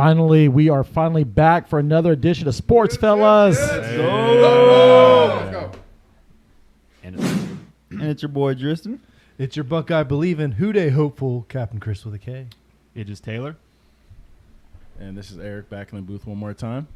Finally, we are finally back for another edition of Sports Fellas. Let's go. And it's your boy, Tristan. It's your Buckeye believing, Houday hopeful, Captain Chris with a K. It is Taylor. And this is Eric back in the booth one more time.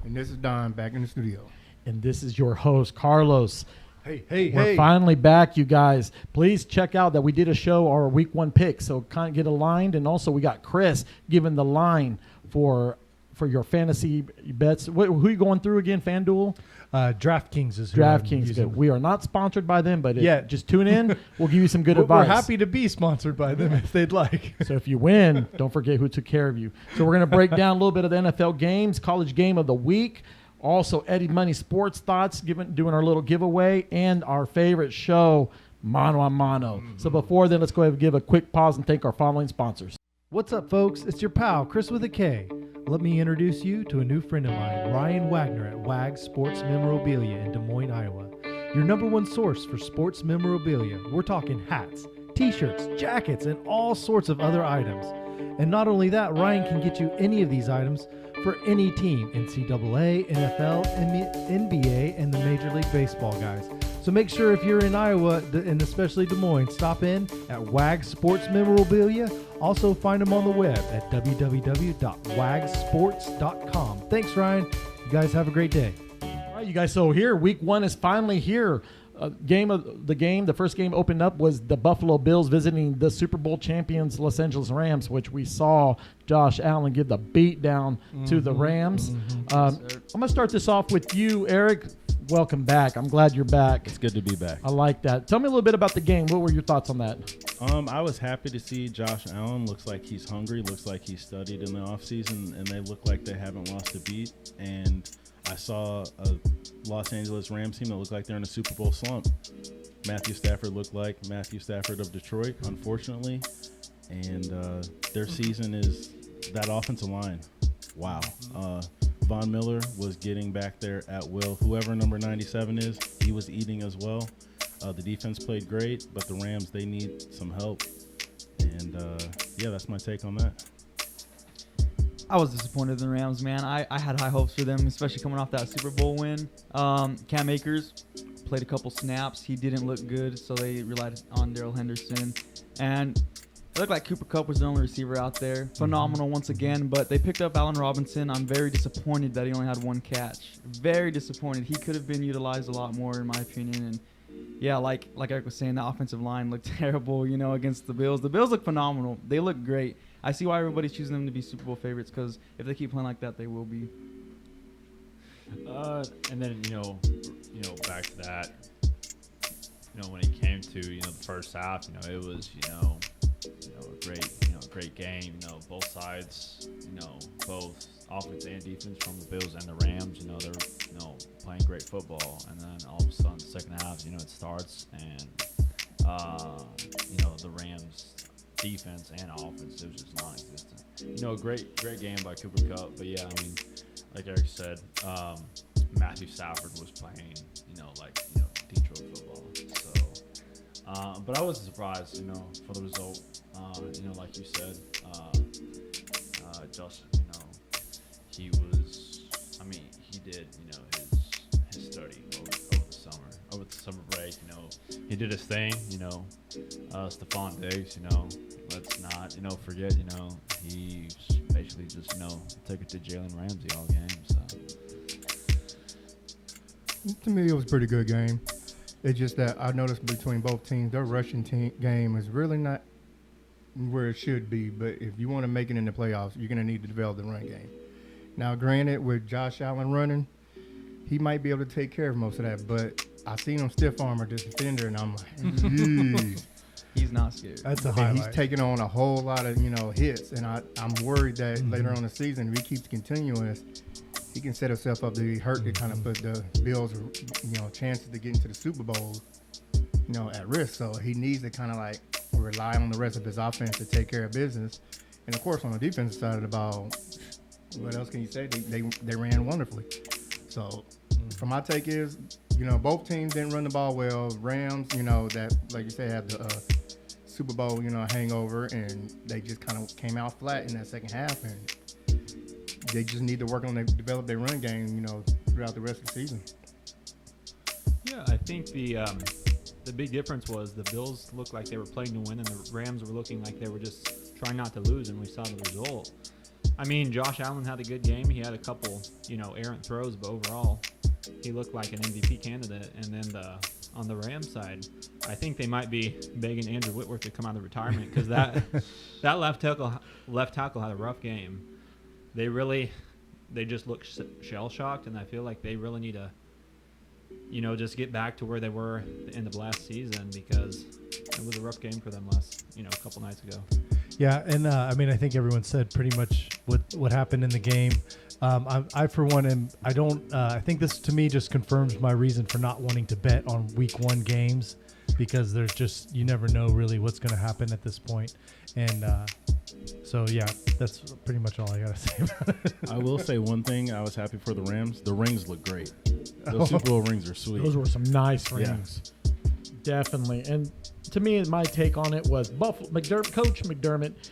And this is Don back in the studio. And this is your host, Carlos. Hey. We're finally back, you guys. Please check out that we did a show, our week one pick, so kind of get aligned. And also we got Chris giving the line for your fantasy bets. Who are you going through again, FanDuel? DraftKings is who I'm DraftKings. using. Good. We are not sponsored by them, but Yeah. just tune in. We'll give you some good advice. We're happy to be sponsored by them if they'd like. So if you win, don't forget who took care of you. So we're going to break down a little bit of the NFL games, college game of the week, also Eddie Money sports thoughts, doing our little giveaway, and our favorite show, Mano a Mano. So before then, let's go ahead and give a quick pause and thank our following sponsors. What's up, folks? It's your pal, Chris with a K. Let me introduce you to a new friend of mine, Ryan Wagner at Wag Sports Memorabilia in Des Moines, Iowa. Your number one source for sports memorabilia. We're talking hats, t-shirts, jackets, and all sorts of other items. And not only that, Ryan can get you any of these items for any team, NCAA, NFL, NBA, and the Major League Baseball guys. So make sure if you're in Iowa, and especially Des Moines, stop in at Wag Sports Memorabilia. Also find them on the web at www.wagsports.com. Thanks, Ryan. You guys have a great day. All right, you guys. So here, week one is finally here. The first game opened up was the Buffalo Bills visiting the Super Bowl champions Los Angeles Rams, which we saw Josh Allen give the beat down to the Rams. I'm going to start this off with you, Eric. Welcome back. I'm glad you're back. It's good to be back. I like that. Tell me a little bit about the game. What were your thoughts on that? I was happy to see Josh Allen. Looks like he's hungry. Looks like he studied in the offseason, and they look like they haven't lost a beat. And I saw a Los Angeles Rams team that looked like they're in a Super Bowl slump. Matthew Stafford looked like Matthew Stafford of Detroit, unfortunately. And their season is that offensive line. Wow. Von Miller was getting back there at will. Whoever number 97 is, he was eating as well. The defense played great, but the Rams, they need some help. And, that's my take on that. I was disappointed in the Rams, man. I had high hopes for them, especially coming off that Super Bowl win. Cam Akers played a couple snaps. He didn't look good, so they relied on Darrell Henderson. And it looked like Cooper Kupp was the only receiver out there. Phenomenal once again, but they picked up Allen Robinson. I'm very disappointed that he only had one catch. Very disappointed. He could have been utilized a lot more, in my opinion. And yeah, like Eric was saying, the offensive line looked terrible, against the Bills. The Bills look phenomenal. They look great. I see why everybody's choosing them to be Super Bowl favorites, because if they keep playing like that, they will be. And then, back to that, when it came to, the first half, it was, a great game, both sides, both offense and defense from the Bills and the Rams, they're, playing great football. And then all of a sudden, the second half, it starts and, the Rams defense and offense, it was just non-existent. Great game by Cooper Kupp, but yeah, like Eric said, Matthew Stafford was playing, Detroit football. So, but I wasn't surprised, for the result. Like you said, Justin, he did, his study over the summer break. He did his thing. Stephon Diggs, let's not, forget, he basically just, took it to Jalen Ramsey all game. So To me, it was a pretty good game. It's just that I noticed between both teams, their rushing game is really not where it should be. But if you want to make it in the playoffs, you're going to need to develop the run game. Now, granted, with Josh Allen running, he might be able to take care of most of that. But I seen him stiff armor this defender, and I'm like, geez. He's not scared. That's a And highlight. he's taking on a whole lot of, hits. And I'm worried that later on in the season, if he keeps continuing this, he can set himself up to be hurt to kind of put the Bills, chances to get into the Super Bowl, at risk. So he needs to kind of like rely on the rest of his offense to take care of business. And of course, on the defensive side of the ball, what else can you say? They ran wonderfully. So for my take is, both teams didn't run the ball well. Rams, that, like you said, have the Super Bowl, hangover, and they just kind of came out flat in that second half. And they just need to work on develop their run game, throughout the rest of the season. Yeah, I think the big difference was the Bills looked like they were playing to win, and the Rams were looking like they were just trying not to lose, and we saw the result. I mean, Josh Allen had a good game. He had a couple, errant throws, but overall, he looked like an MVP candidate. And then on the Rams side, I think they might be begging Andrew Whitworth to come out of retirement because that left tackle had a rough game. They just look shell shocked, and I feel like they really need to, just get back to where they were at the end of last season because it was a rough game for them a couple nights ago. Yeah, and I think everyone said pretty much what happened in the game. I for one I think this to me just confirms my reason for not wanting to bet on week 1 games because there's just you never know really what's going to happen at this point. And so yeah, that's pretty much all I got to say about it. I will say one thing. I was happy for the Rams. The rings look great. Those Super Bowl rings are sweet. Those were some nice rings. Definitely. And to me, my take on it was Coach McDermott.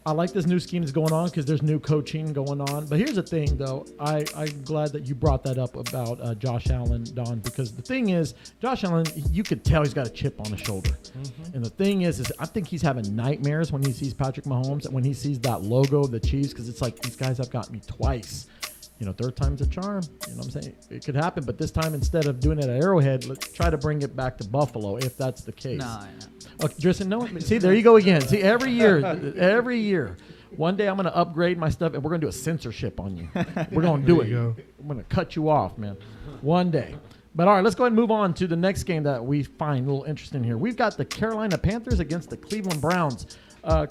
I like this new scheme that's going on because there's new coaching going on. But here's the thing, though. I'm glad that you brought that up about Josh Allen, Don, because the thing is, Josh Allen, you could tell he's got a chip on his shoulder. Mm-hmm. And the thing is I think he's having nightmares when he sees Patrick Mahomes and when he sees that logo of the Chiefs because it's like these guys have got me twice. Third time's a charm. You know what I'm saying? It could happen, but this time instead of doing it at Arrowhead, let's try to bring it back to Buffalo if that's the case. Nah. Okay, Tristan, no. See, there you go again. See, every year. One day I'm going to upgrade my stuff, and we're going to do a censorship on you. We're going to do it. I'm going to cut you off, man. One day. But all right, let's go ahead and move on to the next game that we find a little interesting here. We've got the Carolina Panthers against the Cleveland Browns.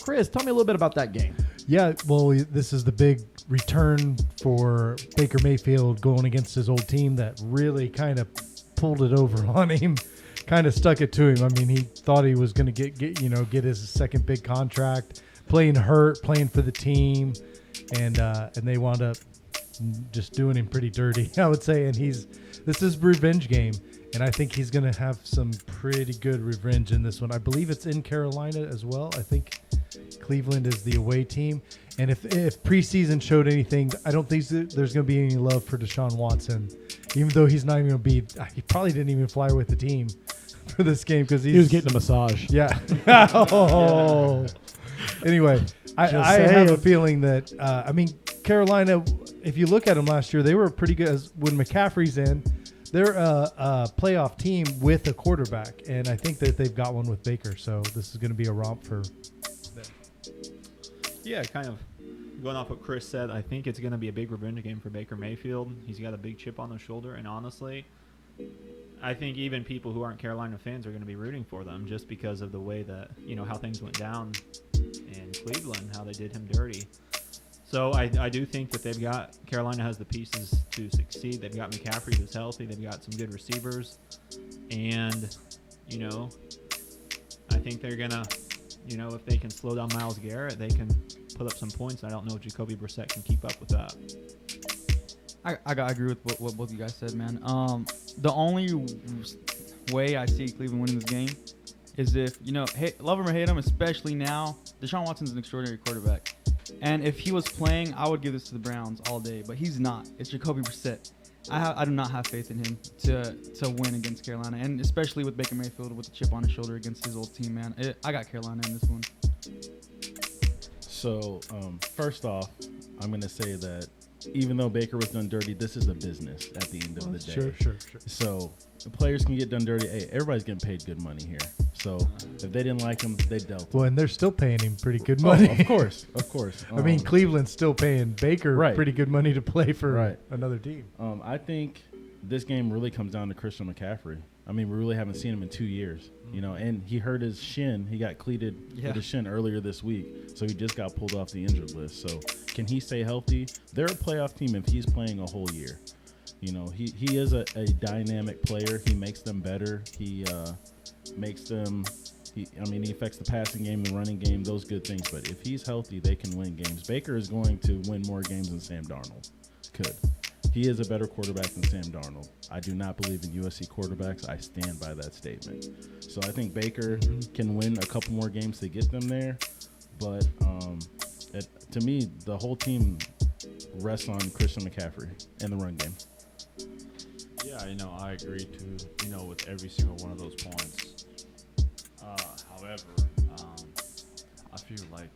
Chris, tell me a little bit about that game. Yeah, well, this is the big return for Baker Mayfield going against his old team that really kind of pulled it over on him, kind of stuck it to him. I mean, he thought he was going to get his second big contract, playing hurt, playing for the team, and they wound up just doing him pretty dirty, I would say. And this is a revenge game, and I think he's going to have some pretty good revenge in this one. I believe it's in Carolina as well. I think Cleveland is the away team. And if preseason showed anything, I don't think there's going to be any love for Deshaun Watson, even though he's not even going to be – he probably didn't even fly with the team for this game because he was getting a massage. Yeah. Oh. Anyway, I have a feeling that Carolina, if you look at them last year, they were pretty good. When McCaffrey's in, they're a playoff team with a quarterback, and I think that they've got one with Baker, so this is going to be a romp for them. Yeah, kind of going off what Chris said, I think it's going to be a big revenge game for Baker Mayfield. He's got a big chip on his shoulder, and honestly, I think even people who aren't Carolina fans are going to be rooting for them just because of the way that, how things went down in Cleveland, how they did him dirty. So I do think that Carolina has the pieces to succeed. They've got McCaffrey who's healthy. They've got some good receivers. And, I think they're going to, if they can slow down Myles Garrett, they can put up some points. I don't know if Jacoby Brissett can keep up with that. I agree with what both you guys said, man. The only way I see Cleveland winning this game is if, love him or hate him, especially now, Deshaun Watson's an extraordinary quarterback. And if he was playing, I would give this to the Browns all day. But he's not. It's Jacoby Brissett. I do not have faith in him to win against Carolina, and especially with Baker Mayfield with the chip on his shoulder against his old team, man. I got Carolina in this one. So, first off, I'm going to say that even though Baker was done dirty, this is a business at the end of the day. Sure. So the players can get done dirty. Hey, everybody's getting paid good money here. So if they didn't like him, they dealt. Well, and they're still paying him pretty good money. Of course. I mean, Cleveland's still paying Baker pretty good money to play for another team. I think this game really comes down to Christian McCaffrey. I mean, we really haven't seen him in 2 years, and he hurt his shin. He got cleated with his shin earlier this week, so he just got pulled off the injured list. So can he stay healthy? They're a playoff team if he's playing a whole year. He is a dynamic player. He makes them better. He makes them he affects the passing game, the running game, those good things. But if he's healthy, they can win games. Baker is going to win more games than Sam Darnold could. He is a better quarterback than Sam Darnold. I do not believe in USC quarterbacks. I stand by that statement. So I think Baker can win a couple more games to get them there. But to me, the whole team rest on Christian McCaffrey in the run game. Yeah, I agree with every single one of those points. However, I feel like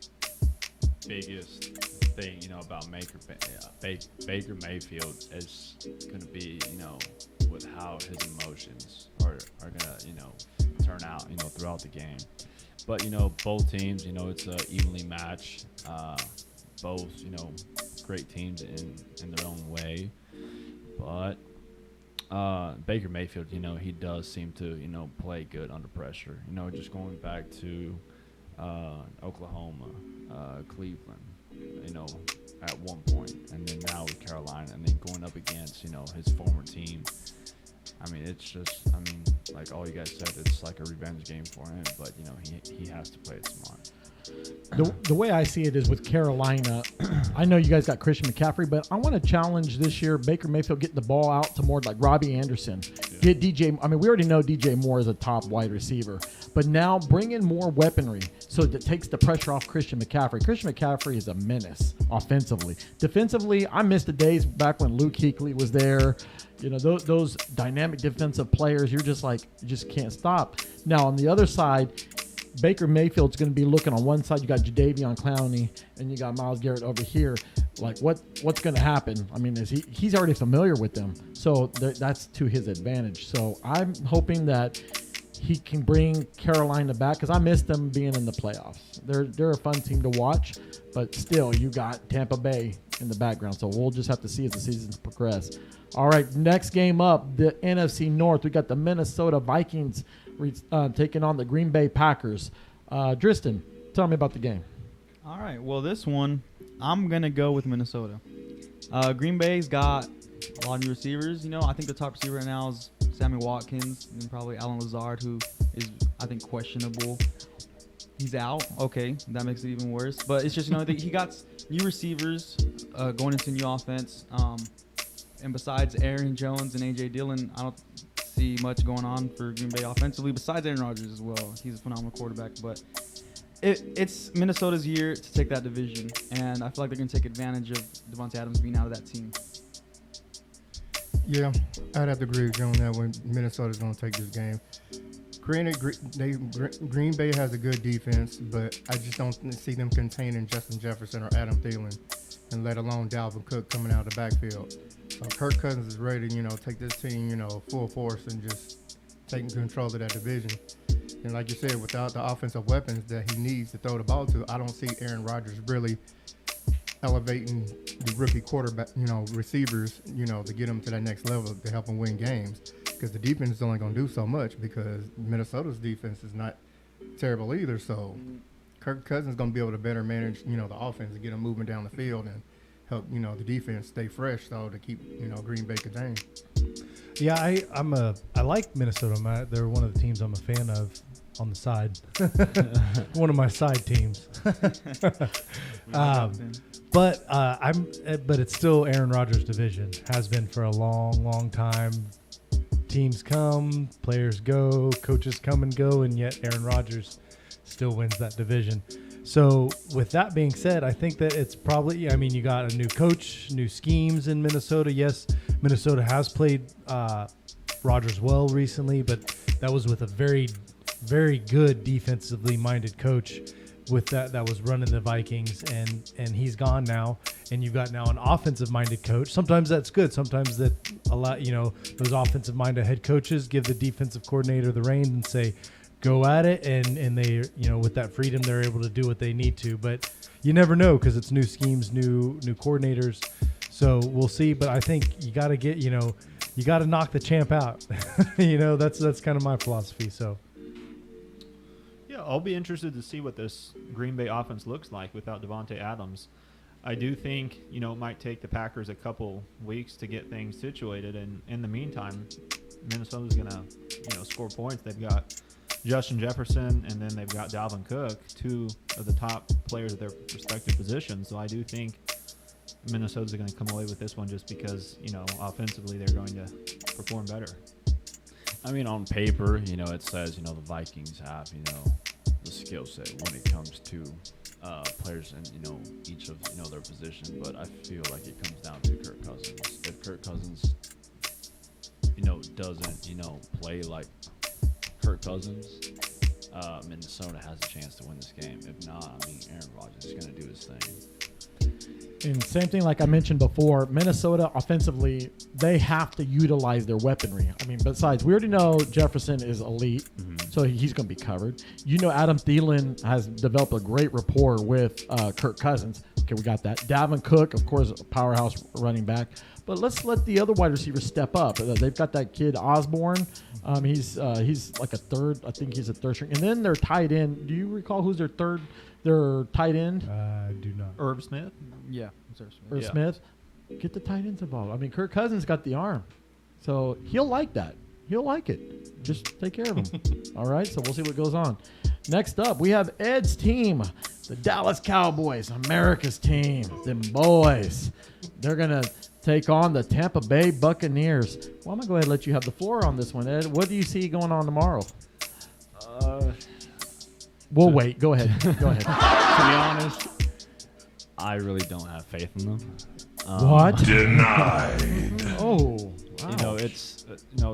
biggest thing, about Baker Mayfield is going to be, with how his emotions are going to, turn out, throughout the game. But, both teams, it's evenly matched. Both, great teams in their own way. But Baker Mayfield, he does seem to, play good under pressure. Just going back to Oklahoma, Cleveland, at one point, and then now with Carolina, and then going up against, his former team. It's just, like all you guys said, it's like a revenge game for him, but, he has to play it smart. The way I see it is with Carolina, I know you guys got Christian McCaffrey, but I want to challenge this year Baker Mayfield getting the ball out to more like Robbie Anderson. Yeah. Get DJ. We already know DJ Moore is a top wide receiver, but now bring in more weaponry so that takes the pressure off Christian McCaffrey. Christian McCaffrey is a menace offensively. Defensively, I miss the days back when Luke Kuechly was there. Those dynamic defensive players, you just can't stop. Now on the other side, Baker Mayfield's going to be looking on one side. You got Jadeveon Clowney and you got Myles Garrett over here. Like what's going to happen? Is he's already familiar with them, so that's to his advantage. So I'm hoping that he can bring Carolina back because I miss them being in the playoffs. They're a fun team to watch, but still you got Tampa Bay in the background. So we'll just have to see as the seasons progress. All right, next game up, the NFC North. We got the Minnesota Vikings taking on the Green Bay Packers. Dristan, tell me about the game. All right. Well, this one, I'm going to go with Minnesota. Green Bay's got a lot of new receivers. I think the top receiver right now is Sammy Watkins and probably Alan Lazard, who is, I think, questionable. He's out. Okay, that makes it even worse. But it's just, he got new receivers going into new offense. And besides Aaron Jones and A.J. Dillon, I don't see much going on for Green Bay offensively, besides Aaron Rodgers as well. He's a phenomenal quarterback. But it's Minnesota's year to take that division, and I feel like they're going to take advantage of Devontae Adams being out of that team. Yeah, I'd have to agree with you on that one. Minnesota's going to take this game. Granted, Green Bay has a good defense, but I just don't see them containing Justin Jefferson or Adam Thielen, and let alone Dalvin Cook coming out of the backfield. So Kirk Cousins is ready to, take this team, full force and just taking control of that division. And like you said, without the offensive weapons that he needs to throw the ball to, I don't see Aaron Rodgers really elevating the rookie quarterback, receivers, to get them to that next level to help them win games. Because the defense is only going to do so much because Minnesota's defense is not terrible either. So Kirk Cousins is going to be able to better manage, the offense and get them moving down the field and help, the defense stay fresh, though, to keep, Green Bay contained. Yeah, I like Minnesota. They're one of the teams I'm a fan of on the side. One of my side teams. But it's still Aaron Rodgers' division. Has been for a long, long time. Teams come, players go, coaches come and go, and yet Aaron Rodgers still wins that division. So with that being said, I think that it's probably, you got a new coach, new schemes in Minnesota. Yes, Minnesota has played Rodgers well recently, but that was with a very, very good defensively minded coach with that was running the Vikings, and he's gone now, and you've got now an offensive minded coach. Sometimes that's good. Sometimes that a lot, those offensive minded head coaches give the defensive coordinator the reins and say, go at it, and they, with that freedom, they're able to do what they need to. But you never know because it's new schemes, new coordinators. So we'll see. But I think you got to get, you got to knock the champ out. That's kind of my philosophy. So. Yeah, I'll be interested to see what this Green Bay offense looks like without Devontae Adams. I do think, it might take the Packers a couple weeks to get things situated, and in the meantime, Minnesota's going to, score points. They've got Justin Jefferson, and then they've got Dalvin Cook, two of the top players at their respective positions. So I do think Minnesota's going to come away with this one just because, offensively they're going to perform better. On paper, it says, the Vikings have, the skill set when it comes to, players in each of their position, but I feel like it comes down to Kirk Cousins. If Kirk Cousins doesn't play like Kirk Cousins, Minnesota has a chance to win this game. If not, I mean, Aaron Rodgers is going to do his thing. And same thing like I mentioned before, Minnesota offensively, they have to utilize their weaponry. I mean, besides, we already know Jefferson is elite, so he's going to be covered. Adam Thielen has developed a great rapport with Kirk Cousins. Okay, we got that. Dalvin Cook, of course, a powerhouse running back. But let's let the other wide receivers step up. They've got that kid Osborne. He's like a third. I think he's a third string. And then their tight end. Do you recall who's their tight end? I do not. Herb Smith. Yeah, it's Irv Smith. Irv Yeah. Smith. Get the tight ends involved. I mean, Kirk Cousins got the arm, so he'll like that. He'll like it. Just take care of him. All right, so we'll see what goes on. Next up, we have Ed's team, the Dallas Cowboys, America's team. Them boys. They're going to take on the Tampa Bay Buccaneers. Well, I'm going to go ahead and let you have the floor on this one, Ed. What do you see going on tomorrow? We'll wait. Go ahead. Go ahead. To be honest, I really don't have faith in them. What? Denied. Oh, wow. It's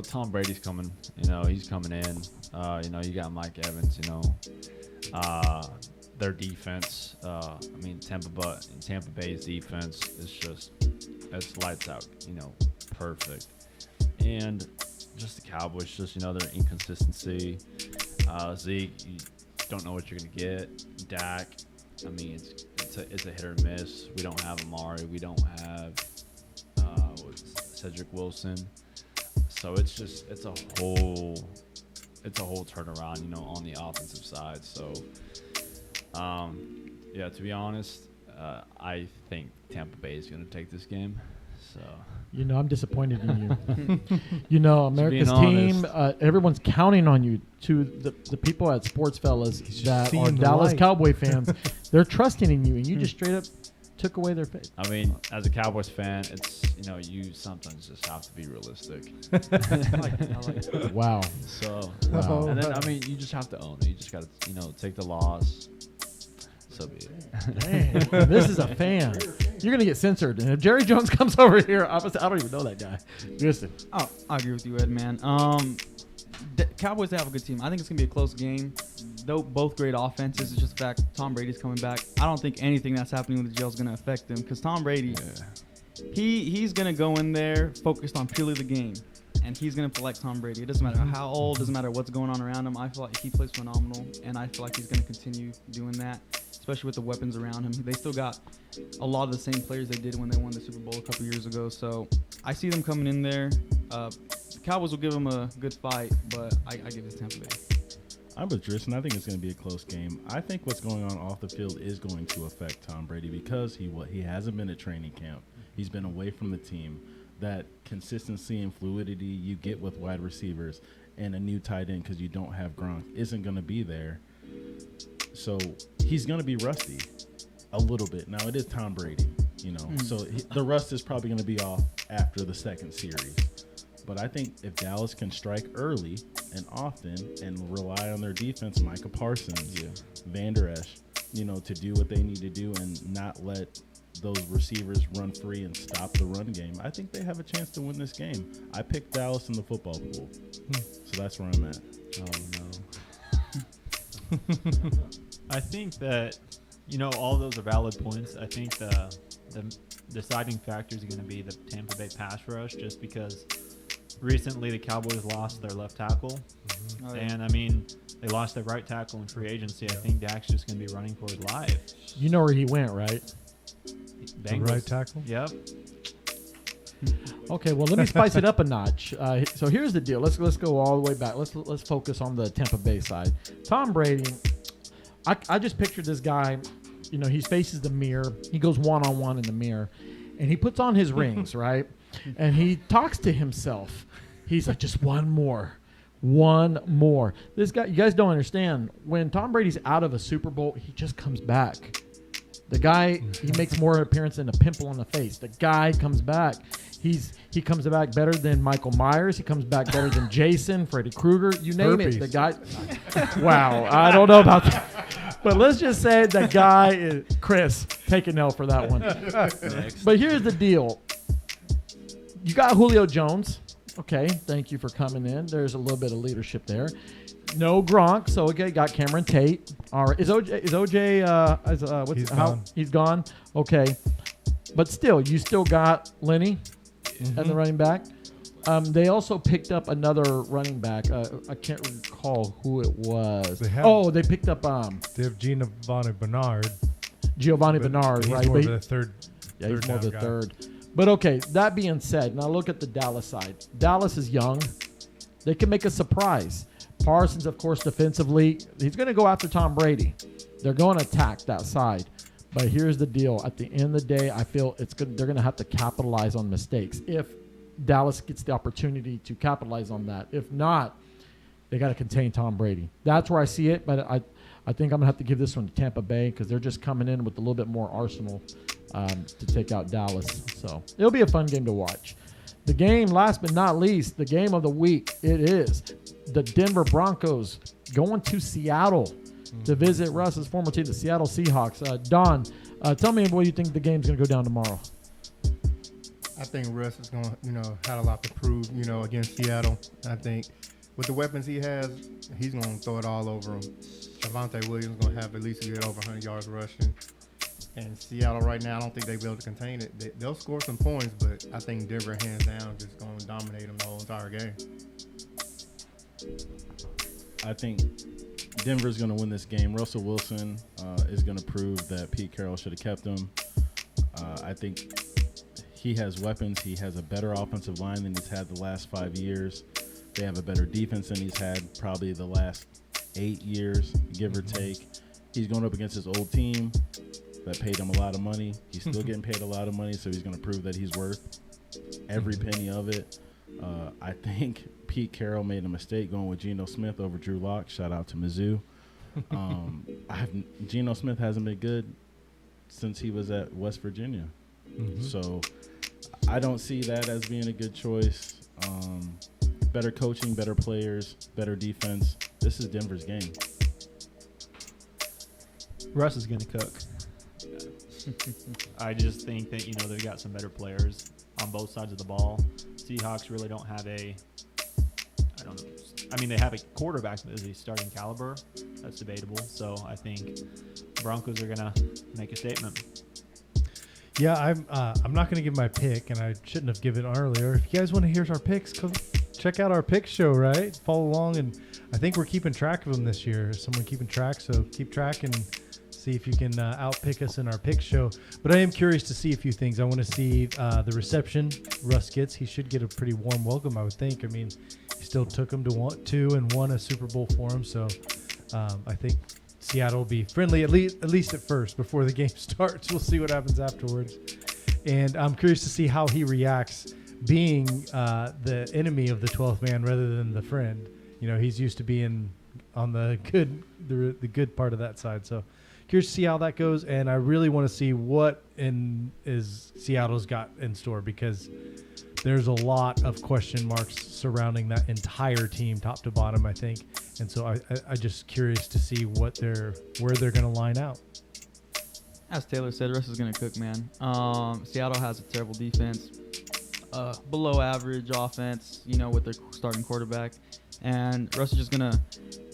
Tom Brady's coming. He's coming in. You got Mike Evans. Their defense. Tampa Bay's defense is it's lights out. Perfect. And just the Cowboys, their inconsistency. Zeke, you don't know what you're gonna get. Dak, I mean, it's a hit or miss. We don't have Amari. We don't have Cedric Wilson. So it's a whole turnaround, on the offensive side. So, to be honest, I think Tampa Bay is going to take this game. So. I'm disappointed in you. America's being team, everyone's counting on you. To the people at Sportsfellas that seeing are the Dallas light. Cowboy fans, they're trusting in you, and you just straight up took away their faith. I mean, as a Cowboys fan, it's you sometimes just have to be realistic. I like it. Wow. So, Wow. and then you just have to own it. You just got to take the loss. So be it. Dang, this is a fan. You're gonna get censored, and if Jerry Jones comes over here, I don't even know that guy. Listen, Oh, I agree with you, Ed, man. The Cowboys have a good team. I think it's going to be a close game. Though both great offenses, it's just the fact Tom Brady's coming back. I don't think anything that's happening with the jail is going to affect him because Tom Brady, he's going to go in there focused on purely the game, and he's going to play like Tom Brady. It doesn't matter how old, doesn't matter what's going on around him. I feel like he plays phenomenal, and I feel like he's going to continue doing that, especially with the weapons around him. They still got a lot of the same players they did when they won the Super Bowl a couple years ago. So I see them coming in there. The Cowboys will give them a good fight, but I give it to Tampa Bay. I'm with Tristan. I think it's going to be a close game. I think what's going on off the field is going to affect Tom Brady because he hasn't been at training camp. He's been away from the team. That consistency and fluidity you get with wide receivers and a new tight end because you don't have Gronk isn't going to be there. So he's going to be rusty a little bit. Now, it is Tom Brady, so the rust is probably going to be off after the second series. But I think if Dallas can strike early and often and rely on their defense, Micah Parsons, Van Der Esch, to do what they need to do and not let those receivers run free and stop the run game, I think they have a chance to win this game. I picked Dallas in the football pool. So that's where I'm at. Oh, no. I think that all those are valid points. I think the deciding factor is going to be the Tampa Bay pass rush, just because recently the Cowboys lost their left tackle, and I mean they lost their right tackle in free agency. I think Dak's just going to be running for his life. you know where he went, right? The Bengals. right tackle? Yep. Okay, well, let me spice it up a notch. So here's the deal. Let's go all the way back. Let's focus on the Tampa Bay side. Tom Brady, I just pictured this guy. He faces the mirror. He goes one-on-one in the mirror, and he puts on his rings, right? And he talks to himself. He's like, just one more. This guy, you guys don't understand. When Tom Brady's out of a Super Bowl, he just comes back. The guy, he makes more appearance than a pimple on the face. The guy comes back. He comes back better than Michael Myers. He comes back better than Jason, Freddy Krueger. You name Herpes. it. The guy. Wow, I don't know about that. But let's just say that guy is Chris. Take an L for that one. But here's the deal. You got Julio Jones. Okay, thank you for coming in. There's a little bit of leadership there. No Gronk, so okay, got Cameron Tate. All right, is OJ Gone. He's gone. Okay, but still, you still got Lenny as the running back. They also picked up another running back. I can't recall who it was. They picked up They have Giovanni Bernard. Giovanni but Bernard, he's right? more But of the third. yeah, he's third more down the guy. third. But okay, that being said, now look at the Dallas side. Dallas is young. They can make a surprise. Parsons, of course, defensively, he's going to go after Tom Brady. They're going to attack that side. But here's the deal. At the end of the day, I feel they're going to have to capitalize on mistakes if Dallas gets the opportunity to capitalize on that. If not, they got to contain Tom Brady. That's where I see it. But I think I'm going to have to give this one to Tampa Bay because they're just coming in with a little bit more arsenal to take out Dallas. So it'll be a fun game to watch. The game, last but not least, the game of the week, it is the Denver Broncos going to Seattle to visit Russ's former team, the Seattle Seahawks. Don, tell me what you think the game's going to go down tomorrow. I think Russ is going to, had a lot to prove, against Seattle. I think with the weapons he has, he's going to throw it all over them. Javonte Williams is going to have at least a good over 100 yards rushing. And Seattle right now, I don't think they'll be able to contain it. They'll score some points, but I think Denver, hands down, just going to dominate them the whole entire game. I think Denver's going to win this game. Russell Wilson is going to prove that Pete Carroll should have kept him. I think he has weapons. He has a better offensive line than he's had the last 5 years. They have a better defense than he's had probably the last 8 years, give or take. He's going up against his old team that paid him a lot of money. He's still getting paid a lot of money, so he's going to prove that he's worth every penny of it. I think Pete Carroll made a mistake going with Geno Smith over Drew Lock. Shout out to Mizzou. Geno Smith hasn't been good since he was at West Virginia. So I don't see that as being a good choice. Better coaching, better players, better defense. This is Denver's game. Russ is going to cook. I just think that, they've got some better players on both sides of the ball. Seahawks really don't have they have a quarterback that is a starting caliber. That's debatable. So I think Broncos are going to make a statement. Yeah, I'm not going to give my pick, and I shouldn't have given it earlier. If you guys want to hear our picks, come check out our pick show, right? Follow along, and I think we're keeping track of them this year. Someone keeping track, so keep track and see if you can outpick us in our pick show. But I am curious to see a few things. I want to see the reception Russ gets. He should get a pretty warm welcome, I would think. I mean, he still took him to and won a Super Bowl for him, so I think Seattle will be friendly at least at first before the game starts. We'll see what happens afterwards. And I'm curious to see how he reacts being the enemy of the 12th man rather than the friend. He's used to being on the good part of that side. So curious to see how that goes. And I really want to see what is Seattle's got in store, because there's a lot of question marks surrounding that entire team, top to bottom, I think. And so I just curious to see where they're going to line out. As Taylor said, Russ is going to cook, man. Seattle has a terrible defense, below average offense, with their starting quarterback. And Russ is just going to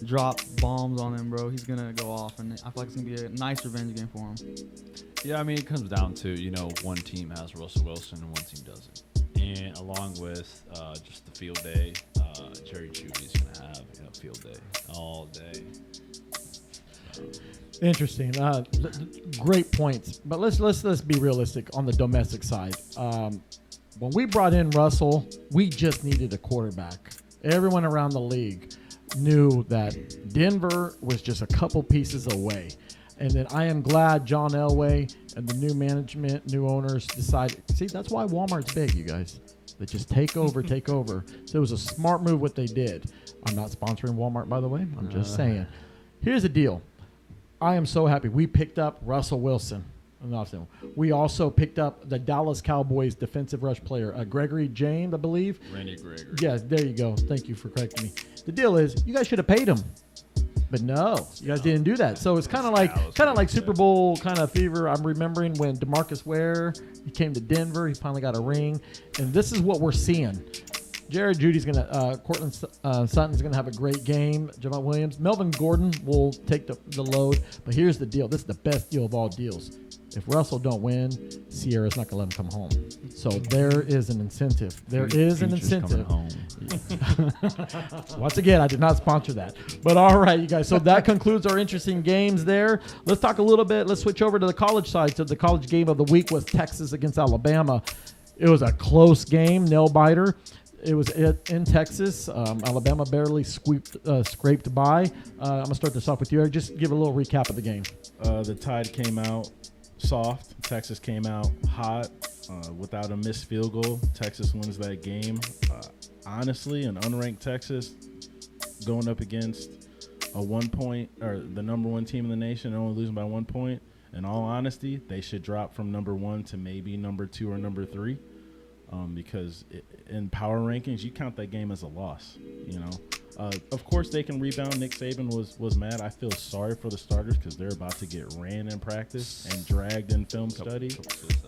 drop bombs on them, bro. He's going to go off, and I feel like it's going to be a nice revenge game for him. Yeah, I mean, it comes down to, one team has Russell Wilson and one team doesn't. And along with just the field day, Jerry Jeudy's going to have field day all day. Interesting. Great points. But let's be realistic on the domestic side. When we brought in Russell, we just needed a quarterback. Everyone around the league knew that Denver was just a couple pieces away. And then I am glad John Elway and the new management, new owners decided. See, that's why Walmart's big, you guys. They just take over. So it was a smart move what they did. I'm not sponsoring Walmart, by the way. I'm just saying. Here's the deal. I am so happy. We picked up Russell Wilson. We also picked up the Dallas Cowboys defensive rush player, Gregory James, I believe. Randy Gregory. Yes, there you go. Thank you for correcting me. The deal is, you guys should have paid him. But no, you guys didn't do that. So it's kind of like Super Bowl kind of fever. I'm remembering when DeMarcus Ware, he came to Denver. He finally got a ring. And this is what we're seeing. Jared Judy's going to, Cortland Sutton's going to have a great game. Jamal Williams. Melvin Gordon will take the load. But here's the deal. This is the best deal of all deals. If Russell don't win, Sierra's not going to let him come home. So there is an incentive. There is an incentive. Once again, I did not sponsor that. But all right, you guys. So that concludes our interesting games there. Let's talk a little bit. Let's switch over to the college side. So the college game of the week was Texas against Alabama. It was a close game, nail biter. It was in Texas. Alabama barely scraped by. I'm going to start this off with you, Eric. Just give a little recap of the game. The Tide came out soft. Texas came out hot without a missed field goal. Texas wins that game. Honestly, an unranked Texas going up against a 1 point or the number one team in the nation and only losing by 1 point. In all honesty, they should drop from number 1 to maybe number 2 or number 3. Because in power rankings, you count that game as a loss. Of course they can rebound. Nick Saban was mad. I feel sorry for the starters because they're about to get ran in practice and dragged in film study.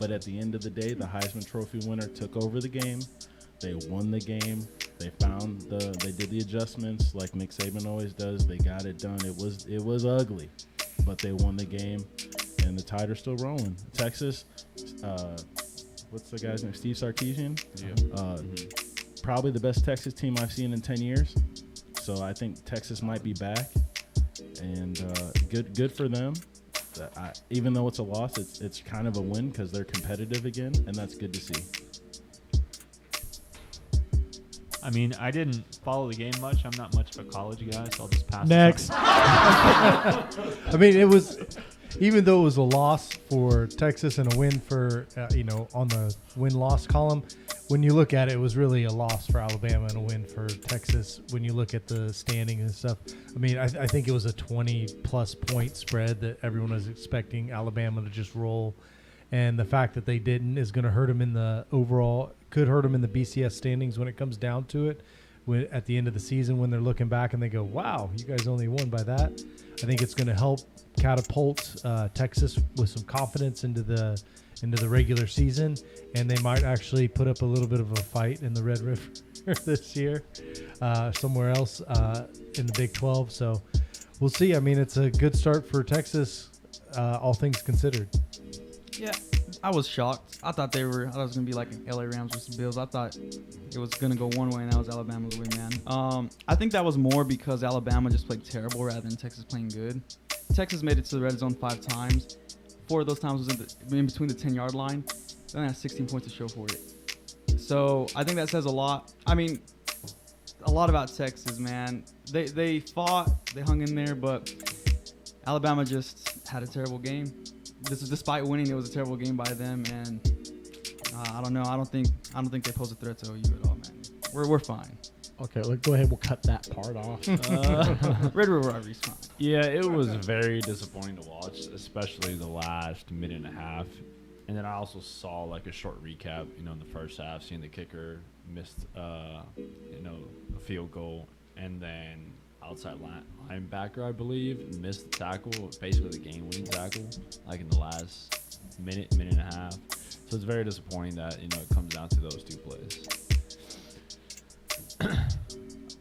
But at the end of the day, the Heisman Trophy winner took over the game. They won the game. They did the adjustments like Nick Saban always does. They got it done. It was ugly, but they won the game, and the Tide are still rolling. Texas. What's the guy's name? Steve Sarkisian. Yeah. Probably the best Texas team I've seen in 10 years. So I think Texas might be back, and good for them. Even though it's a loss, it's kind of a win because they're competitive again, and that's good to see. I mean, I didn't follow the game much. I'm not much of a college guy, so I'll just pass. Next. I mean, it was, even though it was a loss for Texas and a win for, on the win-loss column, when you look at it, it was really a loss for Alabama and a win for Texas when you look at the standing and stuff. I mean, I think it was a 20-plus point spread that everyone was expecting Alabama to just roll. And the fact that they didn't is going to hurt them in the overall, could hurt them in the BCS standings when it comes down to it. At the end of the season, when they're looking back and they go, wow, you guys only won by that. I think it's going to help catapult Texas with some confidence into the regular season, and they might actually put up a little bit of a fight in the Red River this year, somewhere else in the Big 12. So we'll see. I mean, it's a good start for Texas, all things considered. Yeah, I was shocked. I thought it was going to be like an LA Rams versus Bills. I thought it was going to go one way, and that was Alabama's way, man. I think that was more because Alabama just played terrible rather than Texas playing good. Texas made it to the red zone 5 times. 4 of those times was in between the 10-yard line. They only had 16 points to show for it. So I think that says a lot. I mean, a lot about Texas, man. They fought, they hung in there, but Alabama just had a terrible game. This is despite winning, it was a terrible game by them, and I don't know. I don't think they pose a threat to OU at all, man. We're fine. Okay, go ahead. We'll cut that part off. Red River Rivalry's fine. Yeah, it was very disappointing to watch, especially the last minute and a half. And then I also saw like a short recap, in the first half, seeing the kicker missed, a field goal, and then outside linebacker, I believe, missed the tackle, basically the game-winning tackle, like in the last minute and a half. So it's very disappointing that it comes down to those 2 plays.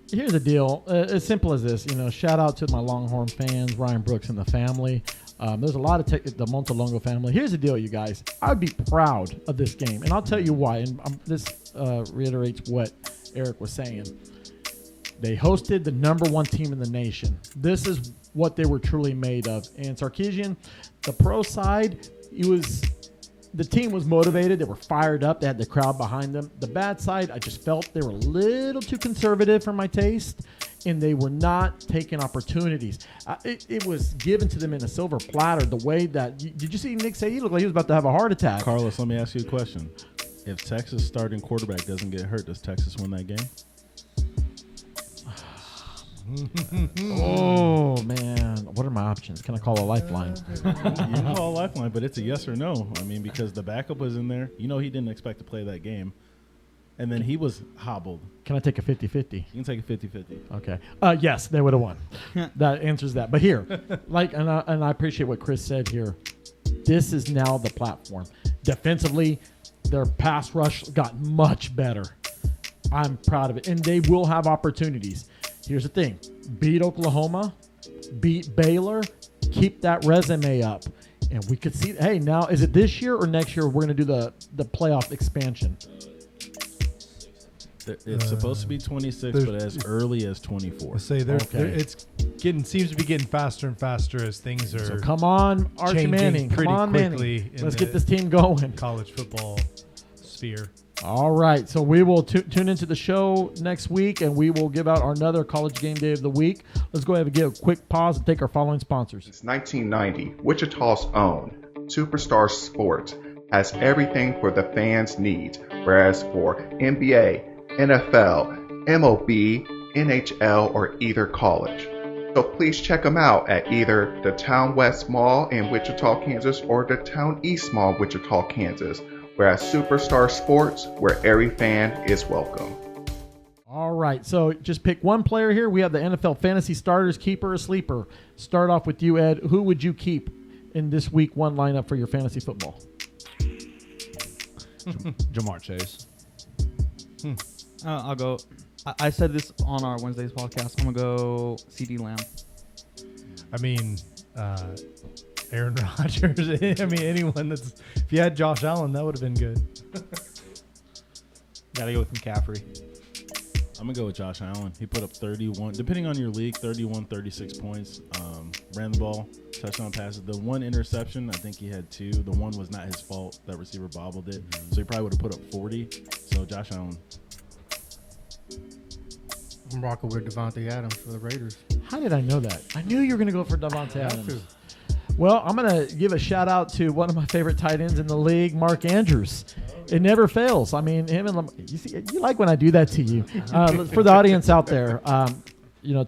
Here's the deal. As simple as this, shout out to my Longhorn fans, Ryan Brooks and the family. There's a lot of the Montelongo family. Here's the deal, you guys. I'd be proud of this game, and I'll tell you why. And this reiterates what Eric was saying. They hosted the number 1 team in the nation. This is what they were truly made of. And Sarkisian, the pro side, the team was motivated. They were fired up. They had the crowd behind them. The bad side, I just felt they were a little too conservative for my taste, and they were not taking opportunities. It was given to them in a silver platter. The way that did you see Nick say he looked like he was about to have a heart attack? Carlos, let me ask you a question. If Texas starting quarterback doesn't get hurt, does Texas win that game? Oh, man. What are my options? Can I call a lifeline? You can call a lifeline, but it's a yes or no. I mean, because the backup was in there. He didn't expect to play that game. And then he was hobbled. Can I take a 50-50? You can take a 50-50. Okay. Yes, they would have won. That answers that. But here, and I appreciate what Chris said here. This is now the platform. Defensively, their pass rush got much better. I'm proud of it. And they will have opportunities. Here's the thing. Beat Oklahoma. Beat Baylor. Keep that resume up. And we could see, hey, now, is it this year or next year we're going to do the playoff expansion? It's supposed to be 26, but as early as 24. I say it's seems to be getting faster and faster as things are. So come on, Archie changing Manning. Come pretty on, quickly Manning. in Let's the get this team going. college football sphere. All right. So we will tune into the show next week, and we will give out our another college game day of the week. Let's go ahead and give a quick pause and take our following sponsors. Since 1990, Wichita's own Superstar Sports has everything for the fans' needs, whereas for NBA, NFL, MLB, NHL, or either college. So please check them out at either the Town West Mall in Wichita, Kansas, or the Town East Mall, Wichita, Kansas. Whereas Superstar Sports, where every fan is welcome. All right, so just pick one player here. We have the NFL fantasy starters, keeper or sleeper. Start off with you, Ed. Who would you keep in this week one lineup for your fantasy football? Jamar Chase. I'll go. I said this on our Wednesday's podcast. I'm going to go CD Lamb. I mean, Aaron Rodgers. I mean, anyone that's. If you had Josh Allen, that would have been good. Got to go with McCaffrey. I'm going to go with Josh Allen. He put up 31, depending on your league, 31, 36 points. Ran the ball, touchdown passes. The one interception, I think he had 2. The one was not his fault. That receiver bobbled it. So he probably would have put up 40. So Josh Allen. I'm rocking with Devontae Adams for the Raiders. How did I know that? I knew you were going to go for Devontae Adams. Well, I'm going to give a shout out to one of my favorite tight ends in the league, Mark Andrews. It never fails. I mean, him and you like when I do that to you. For the audience out there,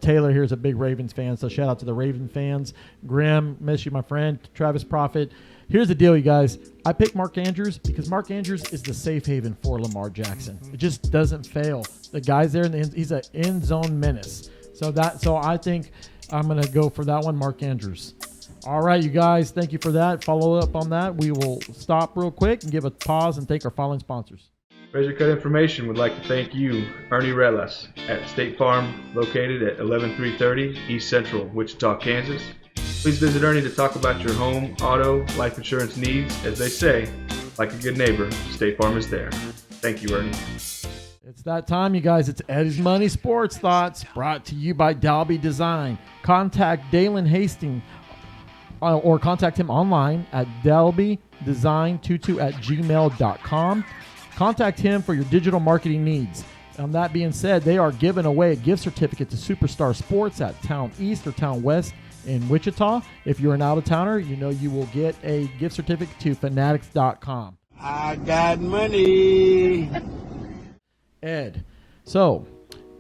Taylor here is a big Ravens fan, so shout out to the Raven fans. Grim, miss you, my friend. Travis Prophet. Here's the deal, you guys. I picked Mark Andrews because Mark Andrews is the safe haven for Lamar Jackson. It just doesn't fail. The guy's there, he's an end zone menace. So I think I'm going to go for that one, Mark Andrews. All right, you guys, thank you for that. Follow up on that. We will stop real quick and give a pause and take our following sponsors. Razor Cut Information would like to thank you, Ernie Reles, at State Farm, located at 11330 East Central, Wichita, Kansas. Please visit Ernie to talk about your home, auto, life insurance needs. As they say, like a good neighbor, State Farm is there. Thank you, Ernie. It's that time, you guys. It's Eddie's Money Sports Thoughts, brought to you by Dalby Design. Contact Dalen Hastings or contact him online at dalbydesign22@gmail.com. Contact him for your digital marketing needs. And that being said, they are giving away a gift certificate to Superstar Sports at Town East or Town West in Wichita. If you're an out-of-towner, you will get a gift certificate to fanatics.com. I got money. Ed. So,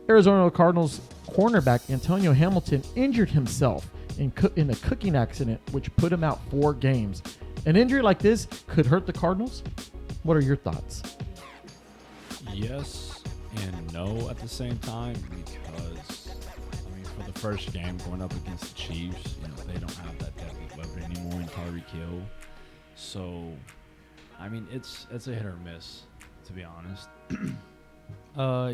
Arizona Cardinals cornerback Antonio Hamilton injured himself in a cooking accident, which put him out 4 games. An injury like this could hurt the Cardinals. What are your thoughts? Yes and no at the same time, because for the first game going up against the Chiefs, they don't have that deadly weapon anymore in Tyreek Hill. So, it's a hit or miss, to be honest.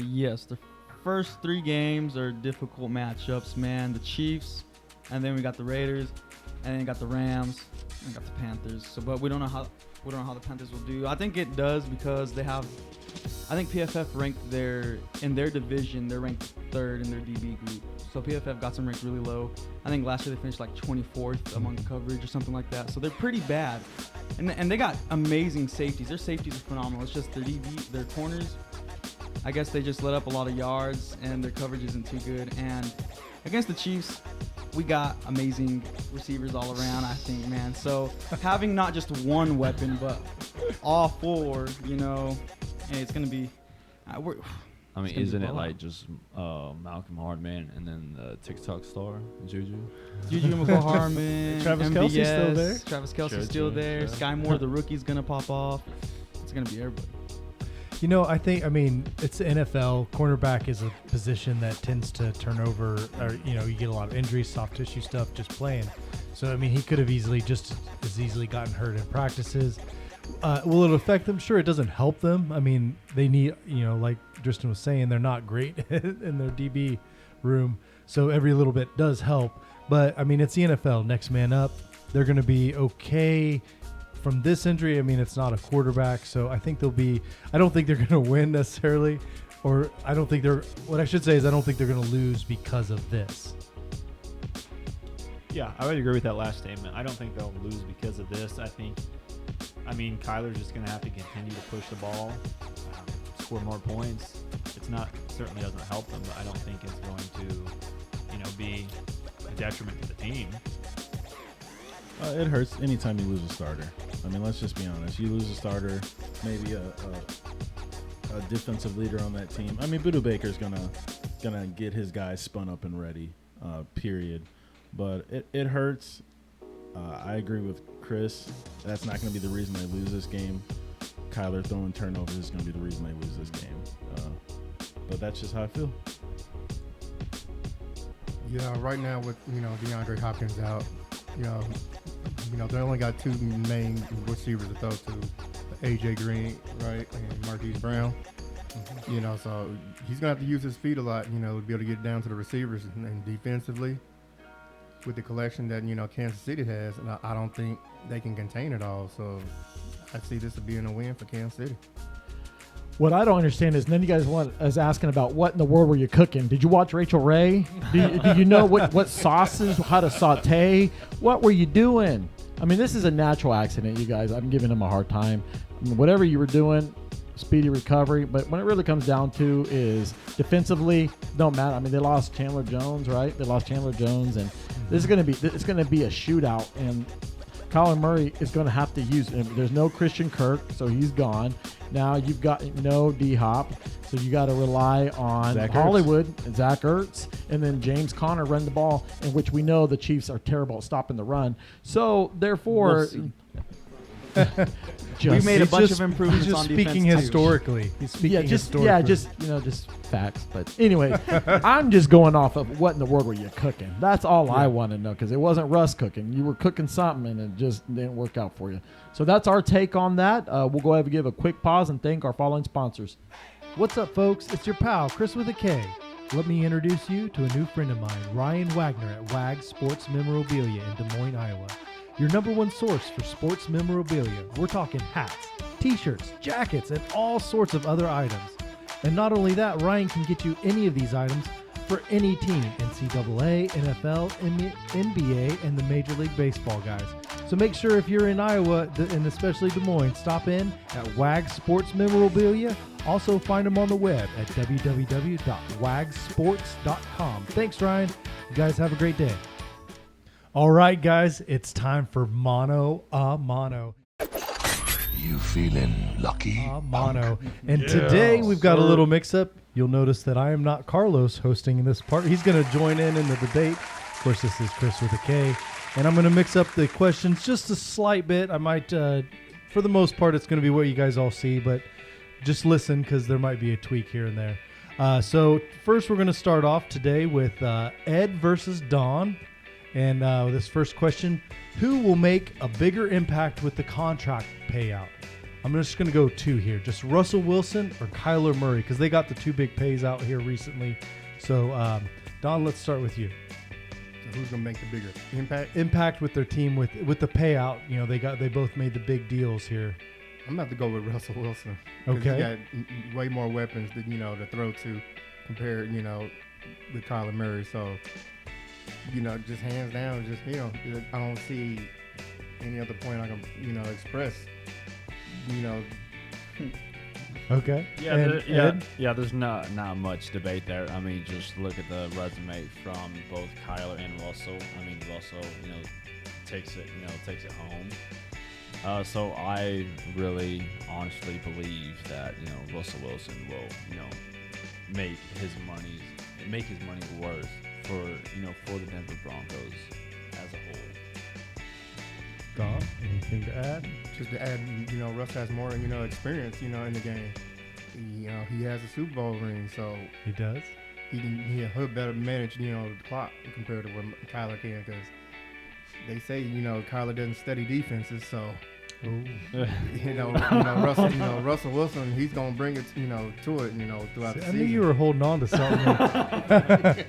Yes, the first 3 games are difficult matchups, man. The Chiefs, and then we got the Raiders, and then we got the Rams, and we got the Panthers. So, but we don't know how the Panthers will do. I think it does because they have. I think PFF ranked in their division. They're ranked 3rd in their DB group. So PFF got them ranked really low. I think last year they finished like 24th among coverage or something like that. So they're pretty bad, and they got amazing safeties. Their safeties are phenomenal. It's just their DB, their corners. I guess they just let up a lot of yards, and their coverage isn't too good. And against the Chiefs, we got amazing receivers all around, I think, man. So having not just one weapon, but all 4, it's going to be Isn't it like just Malcolm Hardman and then the TikTok star, Juju McCall-Harmon, Travis MVS, Kelce's still there. Travis Kelce's still there. Sky Moore, the rookie's going to pop off. It's going to be everybody. I mean, it's the NFL. Cornerback is a position that tends to turn over, or, you get a lot of injuries, soft tissue stuff just playing. So, I mean, he could have just as easily gotten hurt in practices. Will it affect them? Sure, it doesn't help them. I mean, they need, like Tristan was saying, they're not great in their DB room. So every little bit does help. But, I mean, it's the NFL. Next man up. They're going to be okay from this injury. I mean, it's not a quarterback. So I think I don't think they're going to win necessarily. Or I don't think what I should say is I don't think they're going to lose because of this. Yeah, I would agree with that last statement. I don't think they'll lose because of this. I mean, Kyler's just going to have to continue to push the ball, score more points. Certainly doesn't help them, but I don't think it's going to, be a detriment to the team. It hurts anytime you lose a starter. I mean, let's just be honest. You lose a starter, maybe a defensive leader on that team. I mean, Buda Baker's gonna get his guys spun up and ready. Period. But it hurts. I agree with Chris. That's not going to be the reason they lose this game. Kyler throwing turnovers is going to be the reason they lose this game. But that's just how I feel. Yeah, right now with DeAndre Hopkins out, they only got two main receivers to throw to, AJ Green, right, and Marquise Brown. So he's gonna have to use his feet a lot, to be able to get down to the receivers and defensively. With the collection that Kansas City has, and I don't think they can contain it all. So I see this as being a win for Kansas City. What I don't understand is none of you guys is asking about what in the world were you cooking. Did you watch Rachel Ray? Do you know what sauces, how to saute? What were you doing? I mean, this is a natural accident, you guys. I'm giving him a hard time. I mean, whatever you were doing, speedy recovery. But when it really comes down to is defensively, don't matter. I mean, they lost Chandler Jones, right? They lost Chandler Jones, and it's going to be a shootout. And Kyler Murray is going to have to use him. There's no Christian Kirk, so he's gone. Now you've got no D-Hop, so you got to rely on Hollywood and Zach Ertz, and then James Conner run the ball, in which we know the Chiefs are terrible at stopping the run. So therefore, we made a bunch of improvements he's just on speaking defense historically. He's speaking historically. Yeah, just facts. But anyway, I'm just going off of what in the world were you cooking? That's all I want to know, because it wasn't Russ cooking. You were cooking something, and it just didn't work out for you. So that's our take on that. We'll go ahead and give a quick pause and thank our following sponsors. What's up, folks? It's your pal, Chris with a K. Let me introduce you to a new friend of mine, Ryan Wagner at WAG Sports Memorabilia in Des Moines, Iowa. Your number one source for sports memorabilia. We're talking hats, t-shirts, jackets, and all sorts of other items. And not only that, Ryan can get you any of these items for any team, NCAA, NFL, NBA, and the Major League Baseball guys. So make sure if you're in Iowa, and especially Des Moines, stop in at WAG Sports Memorabilia. Also find them on the web at www.wagsports.com. Thanks, Ryan. You guys have a great day. All right, guys, it's time for Mono a Mono. You feeling lucky? Mono. And today we've got a little mix-up. You'll notice that I am not Carlos hosting this part. He's going to join in the debate. Of course, this is Chris with a K. And I'm going to mix up the questions just a slight bit. I might, for the most part, it's going to be what you guys all see, but just listen because there might be a tweak here and there. So first we're going to start off today with Ed versus Don. And this first question, who will make a bigger impact with the contract payout? I'm just going to go two here. Just Russell Wilson or Kyler Murray, because they got the two big pays out here recently. So, Don, let's start with you. So who's going to make the bigger impact? Impact with their team with the payout. You know, they both made the big deals here. I'm going to have to go with Russell Wilson. Okay. He's got way more weapons to throw to compared, with Kyler Murray. So, just hands down, I don't see any other point I can, express, Okay. Yeah. There's not much debate there. I mean, just look at the resume from both Kyler and Russell. I mean, Russell, takes it home. So I really honestly believe that Russell Wilson will make his money worth for the Denver Broncos as a whole. Don, anything to add? Just to add, Russ has more experience in the game. he has a Super Bowl ring, so He does. he'll better manage, the clock compared to what Kyler can, because they say, Kyler doesn't study defenses, so Russell Wilson, he's gonna bring it, to it, throughout the I season. knew you were holding on to something.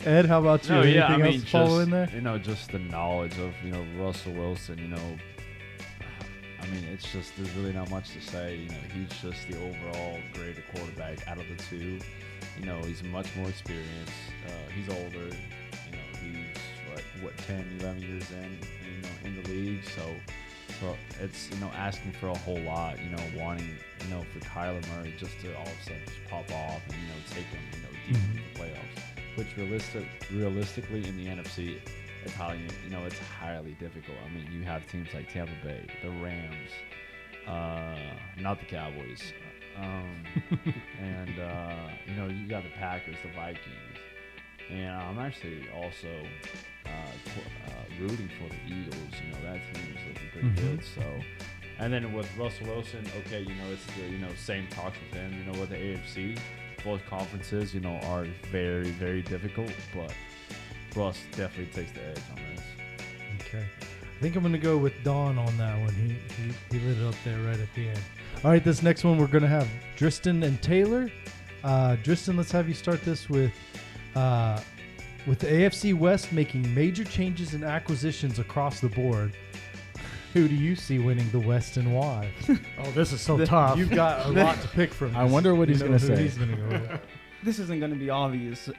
Ed, how about you? No, yeah, I Anything mean, else to follow in there? just the knowledge of, Russell Wilson, I mean, it's just, there's really not much to say. He's just the overall greater quarterback out of the two. He's much more experienced. He's older. He's, 10, 11 years in the league. So it's, asking for a whole lot, wanting, for Kyler Murray just to all of a sudden just pop off and, take him, deep into the playoffs. Which realistically in the NFC, it's highly difficult. I mean, you have teams like Tampa Bay, the Rams, not the Cowboys, and you got the Packers, the Vikings, and I'm actually also rooting for the Eagles. That team's looking pretty good. So, and then with Russell Wilson, okay, it's the same talks with him. With the AFC. Both conferences, are very, very difficult, but Russ definitely takes the edge on this. Okay. I think I'm going to go with Don on that one. He lit it up there right at the end. All right, this next one we're going to have Dristan and Taylor. Dristan, let's have you start this with the AFC West making major changes and acquisitions across the board. Who do you see winning the West and why? Oh, this is so tough. You've got a lot to pick from. I wonder what he's going to say. He's going to go with. This isn't going to be obvious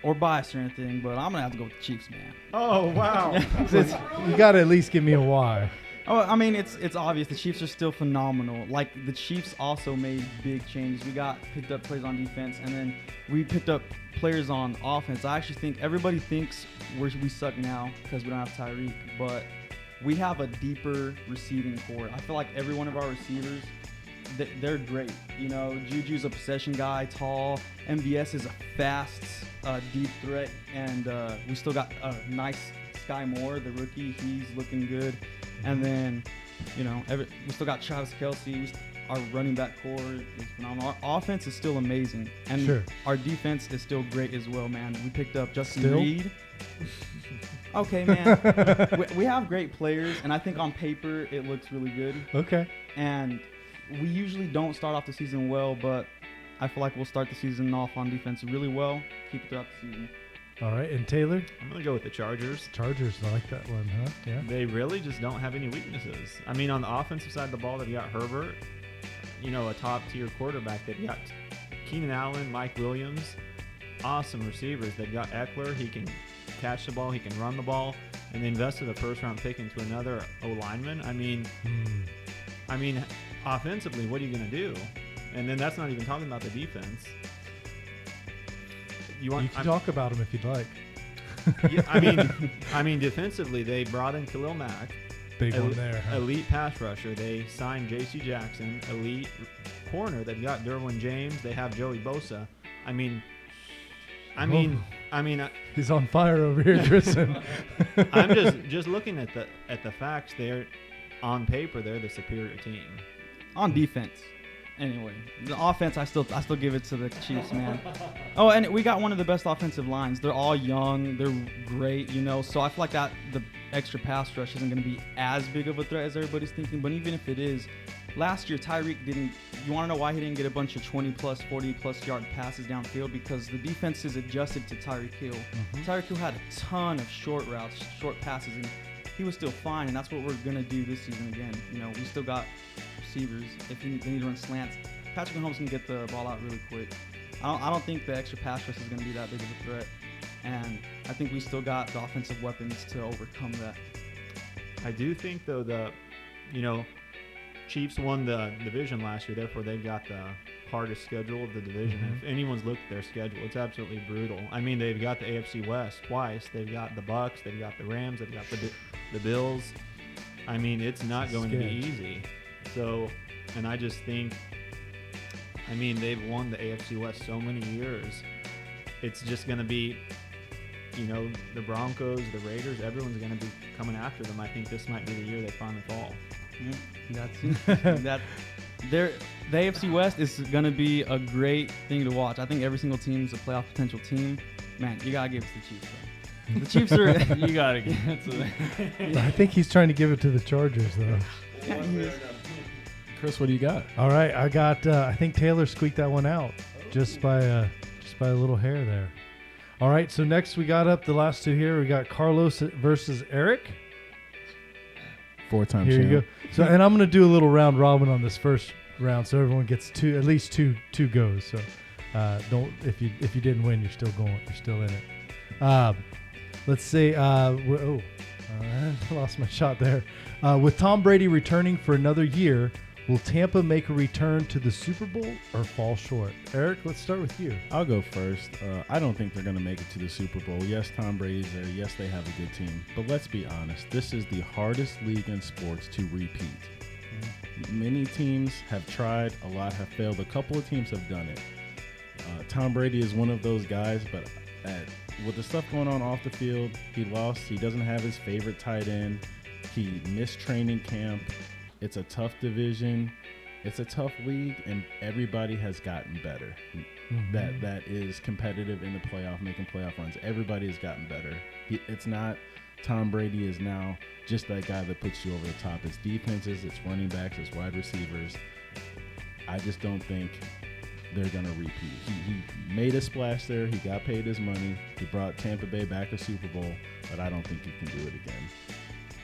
or biased or anything, but I'm going to have to go with the Chiefs, man. Oh, wow. You got to at least give me a why. Oh, I mean, it's obvious. The Chiefs are still phenomenal. Like, the Chiefs also made big changes. We picked up players on defense, and then we picked up players on offense. I actually think everybody thinks we suck now because we don't have Tyreek, but we have a deeper receiving core. I feel like every one of our receivers, they're great. Juju's a possession guy, tall. MVS is a fast, deep threat. And we still got a nice Sky Moore, the rookie. He's looking good. And then, we still got Travis Kelce. Our running back core is phenomenal. Our offense is still amazing. And our defense is still great as well, man. We picked up Justin Reed. Okay, man. we have great players, and I think on paper it looks really good. Okay. And we usually don't start off the season well, but I feel like we'll start the season off on defense really well, keep it throughout the season. All right, and Taylor? I'm going to go with the Chargers. Chargers, I like that one, huh? Yeah. They really just don't have any weaknesses. I mean, on the offensive side of the ball, they've got Herbert, a top-tier quarterback. They've got Keenan Allen, Mike Williams, awesome receivers. They've got Eckler. He can catch the ball, he can run the ball, and they invested a first-round pick into another O-lineman. I mean, offensively, what are you going to do? And then that's not even talking about the defense. You can talk about them if you'd like. Yeah, I mean, defensively, they brought in Khalil Mack, big one there. Huh? Elite pass rusher. They signed J.C. Jackson, elite corner. They've got Derwin James. They have Joey Bosa. I mean, he's on fire over here, Tristan. I'm just looking at the facts. They're on paper, they're the superior team on defense. Anyway, the offense, I still give it to the Chiefs, man. Oh, and we got one of the best offensive lines. They're all young. They're great, So I feel like the extra pass rush isn't going to be as big of a threat as everybody's thinking. But even if it is, last year Tyreek didn't. You want to know why he didn't get a bunch of 20-plus, 40-plus yard passes downfield? Because the defense is adjusted to Tyreek Hill. Tyreek Hill had a ton of short routes, short passes, and he was still fine. And that's what we're going to do this season again. We still got receivers. If they need to run slants, Patrick Mahomes can get the ball out really quick. I don't think the extra pass rush is going to be that big of a threat, and I think we still got the offensive weapons to overcome that. I do think though Chiefs won the division last year, therefore they've got the hardest schedule of the division. If anyone's looked at their schedule, it's absolutely brutal. I mean, they've got the AFC West twice. They've got the Bucks. They've got the Rams. They've got the Bills. I mean, it's not going to be easy. So, and I just think, they've won the AFC West so many years. It's just going to be, the Broncos, the Raiders, everyone's going to be coming after them. I think this might be the year they finally fall. That's the AFC West is going to be a great thing to watch. I think every single team's a playoff potential team. Man, you got to give it to the Chiefs, though. The Chiefs are... You gotta give it to them. I think he's trying to give it to the Chargers, though. Chris, what do you got? All right, I got. I think Taylor squeaked that one out just by a little hair there. All right, so next we got up the last two here. We got Carlos versus Eric. 4-time Here champ. you go. So, and I'm gonna do a little round robin on this first round, so everyone gets at least two goes. So, don't if you didn't win, you're still going. You're still in it. Let's say. I lost my shot there. With Tom Brady returning for another year, will Tampa make a return to the Super Bowl or fall short? Eric, let's start with you. I'll go first. I don't think they're going to make it to the Super Bowl. Yes, Tom Brady's there. Yes, they have a good team. But let's be honest. This is the hardest league in sports to repeat. Many teams have tried. A lot have failed. A couple of teams have done it. Tom Brady is one of those guys, but with the stuff going on off the field, he lost. He doesn't have his favorite tight end. He missed training camp. It's a tough division. It's a tough league, and everybody has gotten better. Mm-hmm. That is competitive in the playoff, making playoff runs. Everybody has gotten better. It's not Tom Brady is now just that guy that puts you over the top. It's defenses, it's running backs, it's wide receivers. I just don't think they're going to repeat. He made a splash there. He got paid his money. He brought Tampa Bay back to Super Bowl, but I don't think he can do it again.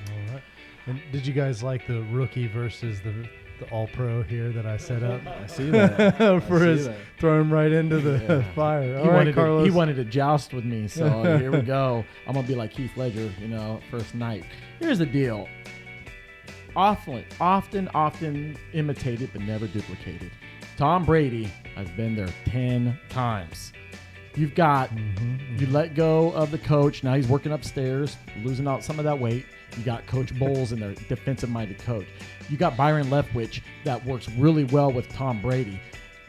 All right. And did you guys like the rookie versus the all-pro here that I set up? I see that. Throw him right into the fire. All right, Carlos. He wanted to joust with me, so here we go. I'm going to be like Heath Ledger, first night. Here's the deal. Often imitated but never duplicated. Tom Brady has been there 10 times. You've got, you let go of the coach. Now he's working upstairs, losing out some of that weight. You got Coach Bowles and their defensive-minded coach. You got Byron Leftwich that works really well with Tom Brady.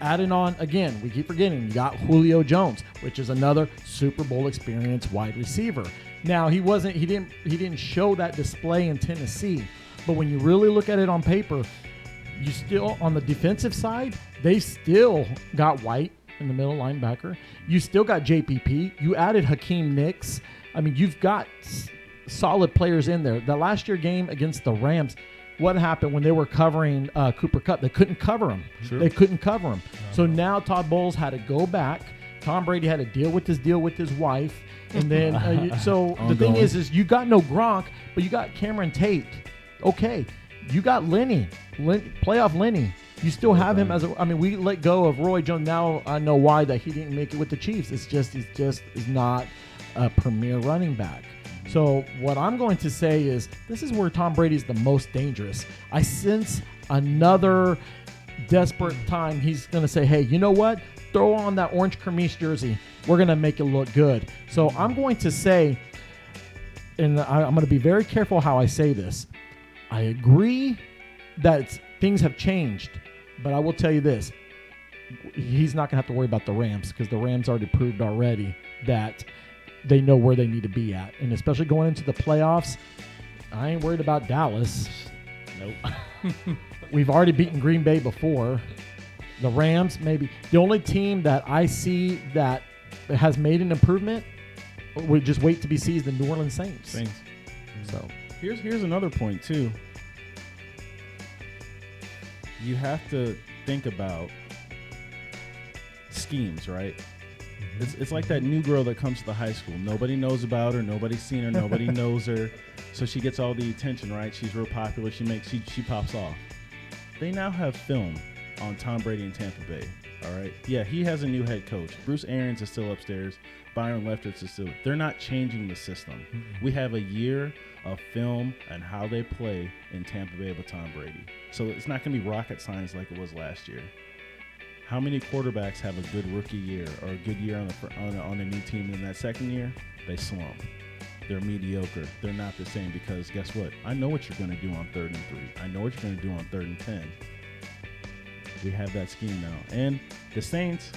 Adding on, again, we keep forgetting, you got Julio Jones, which is another Super Bowl experience wide receiver. Now, he didn't show that display in Tennessee, but when you really look at it on paper, you still, on the defensive side, they still got White in the middle linebacker. You still got JPP. You added Hakeem Nicks. I mean, you've got solid players in there. The last year game against the Rams, what happened when they were covering Cooper Kupp? They couldn't cover him. Sure. They couldn't cover him. So now Todd Bowles had to go back. Tom Brady had to deal with his wife. And then, the thing is you got no Gronk, but you got Cameron Tate. Okay. You got Lenny, playoff Lenny. You still have him we let go of Roy Jones. Now I know why that he didn't make it with the Chiefs. It's just he's not a premier running back. So what I'm going to say is this is where Tom Brady's the most dangerous. I sense another desperate time he's going to say, hey, you know what? Throw on that orange Kermesse jersey. We're going to make it look good. So I'm going to say, and I'm going to be very careful how I say this. I agree that things have changed, but I will tell you this. He's not going to have to worry about the Rams because the Rams already proved already that they know where they need to be at. And especially going into the playoffs, I ain't worried about Dallas. Nope. We've already beaten Green Bay before. The Rams, maybe. The only team that I see that has made an improvement, we just wait to be seen, is the New Orleans Saints. So here's another point too. You have to think about schemes, right? It's like that new girl that comes to the high school. Nobody knows about her. Nobody's seen her. Nobody knows her. So she gets all the attention, right? She's real popular. She pops off. They now have film on Tom Brady in Tampa Bay. All right. Yeah, he has a new head coach. Bruce Arians is still upstairs. Byron Leftwich is still. They're not changing the system. We have a year of film and how they play in Tampa Bay with Tom Brady. So it's not going to be rocket science like it was last year. How many quarterbacks have a good rookie year or a good year on a new team, and in that second year, they slump? They're mediocre. They're not the same because guess what? I know what you're going to do on 3rd and 3. I know what you're going to do on 3rd and 10. We have that scheme now. And the Saints,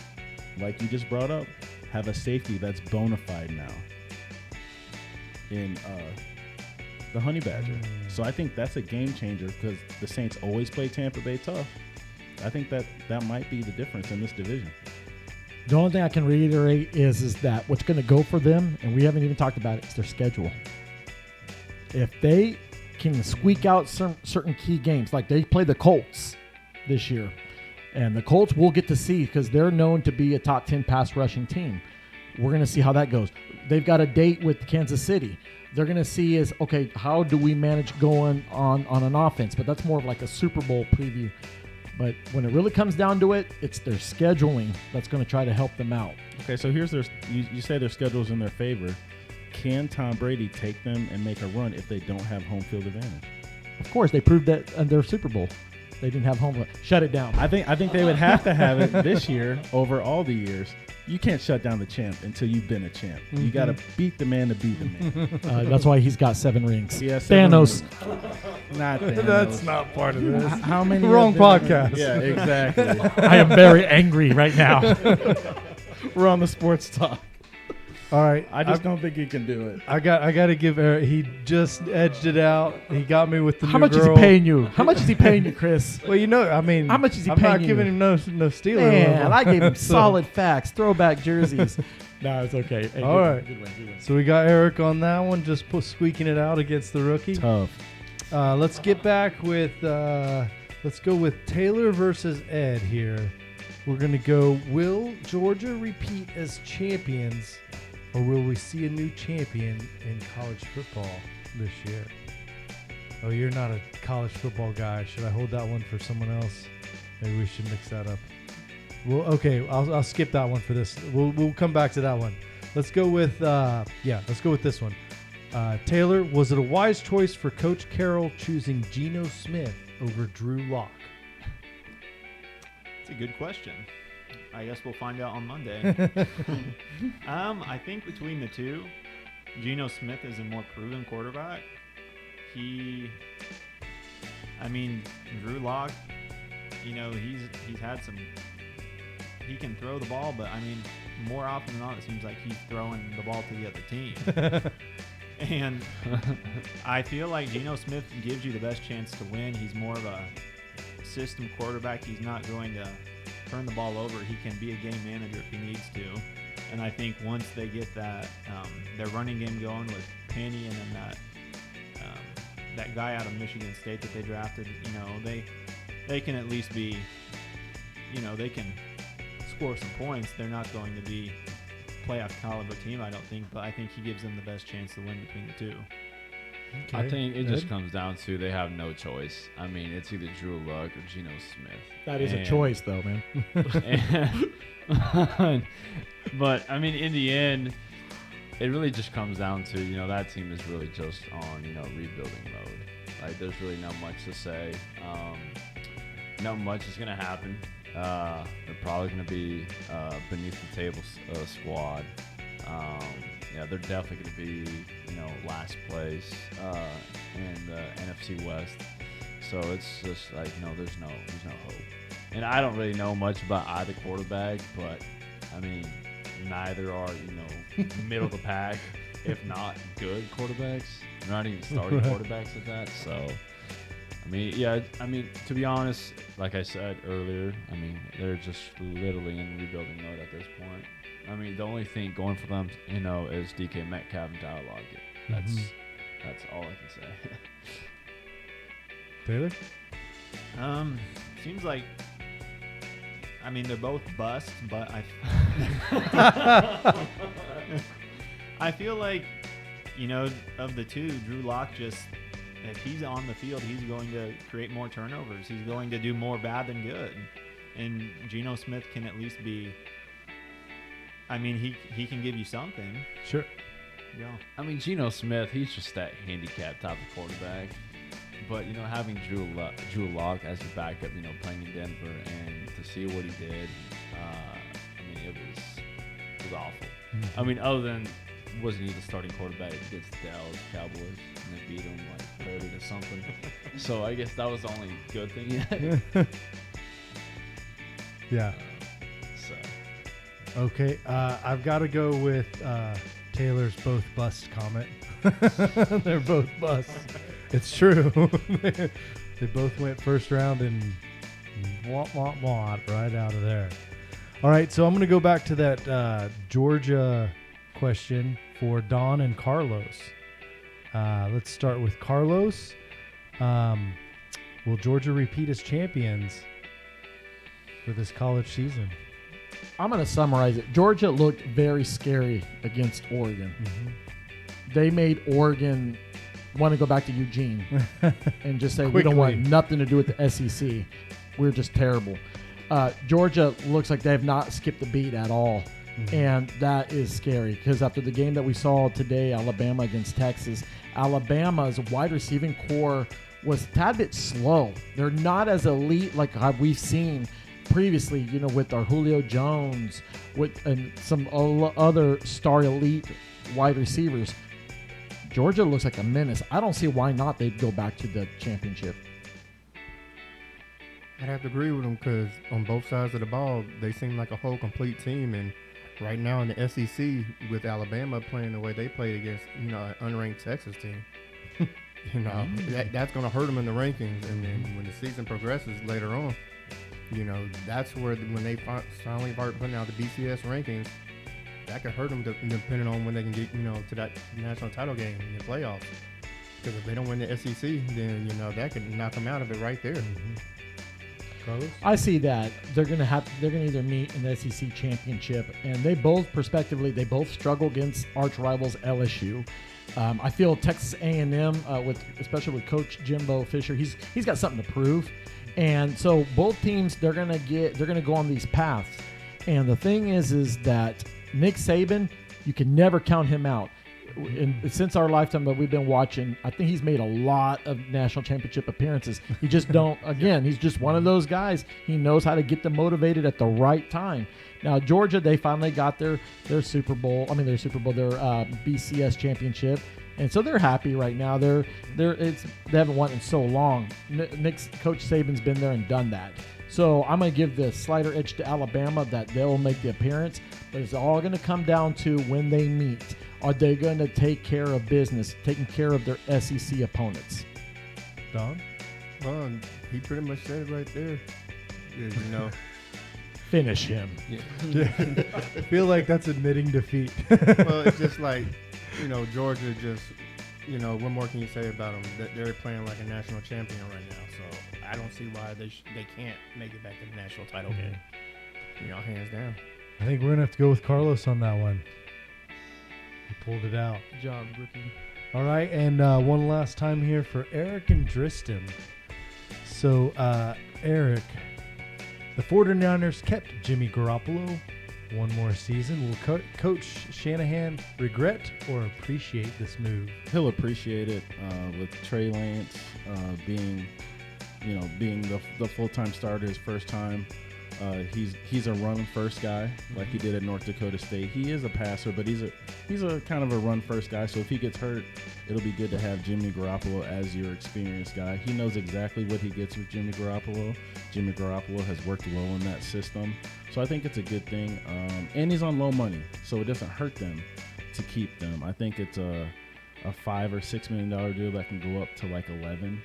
like you just brought up, have a safety that's bona fide now in the Honey Badger. So I think that's a game changer because the Saints always play Tampa Bay tough. I think that might be the difference in this division. The only thing I can reiterate is that what's going to go for them, and we haven't even talked about it, is their schedule. If they can squeak out certain key games, like they play the Colts this year, and the Colts we'll get to see because they're known to be a top 10 pass rushing team. We're going to see how that goes. They've got a date with Kansas City. They're going to see is, okay, how do we manage going on an offense? But that's more of like a Super Bowl preview. But when it really comes down to it, it's their scheduling that's going to try to help them out. Okay, so here's you say their schedule's in their favor. Can Tom Brady take them and make a run if they don't have home field advantage? Of course, they proved that in their Super Bowl. They didn't have home. Shut it down. I think they would have to have it this year over all the years. You can't shut down the champ until you've been a champ. Mm-hmm. You got to beat the man to beat the man. That's why he's got 7 rings. Thanos. Not Thanos. That's not part of this. How many? Wrong podcast. Yeah, exactly. I am very angry right now. We're on the sports talk. All right. I just don't think he can do it. I got to give Eric. He just edged it out. He got me with the How new much girl. is he paying you? How much is he paying you, Chris? Well, I mean, how much is he I'm paying not you? giving him no Steeler. Man, I gave him So- solid facts, throwback jerseys. No, it's okay. Hey, All right. Good one. So we got Eric on that one, just squeaking it out against the rookie. Tough. Let's get back with. Let's go with Taylor versus Ed here. We're gonna go. Will Georgia repeat as champions, or will we see a new champion in college football this year? Oh, you're not a college football guy. Should I hold that one for someone else? Maybe we should mix that up. Well, okay, I'll skip that one for this. We'll come back to that one. Let's go with let's go with this one. Taylor, was it a wise choice for Coach Carroll choosing Geno Smith over Drew Lock? It's a good question. I guess we'll find out on Monday. I think between the two, Geno Smith is a more proven quarterback. Drew Lock, he's had some. He can throw the ball, but more often than not, it seems like he's throwing the ball to the other team. And I feel like Geno Smith gives you the best chance to win. He's more of a system quarterback. He's not going to turn the ball over. He can be a game manager if he needs to. And I think once they get that their running game going with Penny and then that guy out of Michigan State that they drafted, they can at least be, they can score some points. They're not going to be playoff caliber team, I don't think, but I think he gives them the best chance to win between the two. Okay. I think it just comes down to they have no choice. It's either Drew Luck or Geno Smith. That is a choice, though, man. But in the end, it really just comes down to that team is really just on rebuilding mode. Like there's really not much to say. Not much is gonna happen. They're probably going to be beneath the table squad. They're definitely going to be, last place in the NFC West. So it's just like, there's no hope. And I don't really know much about either quarterback, but neither are middle of the pack, if not good quarterbacks. They're not even starting quarterbacks at that. So. To be honest, like I said earlier, they're just literally in rebuilding mode at this point. The only thing going for them, is DK Metcalf and Tyler Lockett. That's all I can say. Taylor? Seems like, they're both bust, but I feel like, of the two, Drew Lock just. If he's on the field, he's going to create more turnovers. He's going to do more bad than good. And Geno Smith can at least be. He can give you something. Sure. Yeah. Geno Smith, he's just that handicap type of quarterback. But having Drew Lock as your backup, playing in Denver, and to see what he did, it was awful. Mm-hmm. Other than. Wasn't he the starting quarterback against the Dallas Cowboys, and they beat him like 30 to something. So I guess that was the only good thing he had. Yeah. Okay, I've got to go with Taylor's both bust comment. They're both busts. It's true. They both went first round and wah, wah, wah, right out of there. All right, so I'm going to go back to that Georgia question for Don and Carlos. Let's start with Carlos. Will Georgia repeat as champions for this college season? I'm going to summarize it. Georgia looked very scary against Oregon. They made Oregon want to go back to Eugene and just say, we don't want nothing to do with the SEC. We're just terrible. Georgia looks like they have not skipped a beat at all. And that is scary because after the game that we saw today, Alabama against Texas, Alabama's wide receiving core was a tad bit slow. They're not as elite like we've seen previously, you know, with our Julio Jones, and some other star elite wide receivers. Georgia looks like a menace. I don't see why not they'd go back to the championship. I'd have to agree with them because on both sides of the ball, they seem like a whole complete team. And right now in the SEC, with Alabama playing the way they played against, you know, an unranked Texas team, you know, that's going to hurt them in the rankings. And then when the season progresses later on, you know, that's where when they finally start putting out the BCS rankings, that could hurt them depending on when they can get, you know, to that national title game in the playoffs. Because if they don't win the SEC, then, you know, that could knock them out of it right there. Carlos? I see that they're gonna either meet in the SEC championship, and they both struggle against arch rivals LSU. I feel Texas A&M especially with Coach Jimbo Fisher, he's got something to prove, and so both teams they're gonna go on these paths. And the thing is that Nick Saban, you can never count him out. Since our lifetime that we've been watching, I think he's made a lot of national championship appearances. He just don't. Again, he's just one of those guys. He knows how to get them motivated at the right time. Now Georgia, they finally got their Super Bowl. Their BCS championship, and so they're happy right now. They haven't won in so long. Coach Saban's been there and done that. So I'm going to give the slighter edge to Alabama that they'll make the appearance, but it's all going to come down to when they meet. Are they going to take care of business, taking care of their SEC opponents? Don? Well, he pretty much said it right there. You know. Finish him. Yeah. I feel like that's admitting defeat. Well, it's just like, you know, Georgia just, you know, what more can you say about them? That they're playing like a national champion right now. So I don't see why they can't make it back to the national title game. You know, hands down. I think we're going to have to go with Carlos on that one. He pulled it out. Good job, rookie. All right, and one last time here for Eric and Driston. So, Eric, the 49ers kept Jimmy Garoppolo one more season. Will Coach Shanahan regret or appreciate this move? He'll appreciate it with Trey Lance being the full-time starter his first time. He's a run-first guy like he did at North Dakota State. He is a passer, but he's a kind of a run-first guy. So if he gets hurt, it'll be good to have Jimmy Garoppolo as your experienced guy. He knows exactly what he gets with Jimmy Garoppolo. Jimmy Garoppolo has worked well in that system. So I think it's a good thing. And he's on low money, so it doesn't hurt them to keep them. I think it's a $5 or $6 million deal that can go up to like 11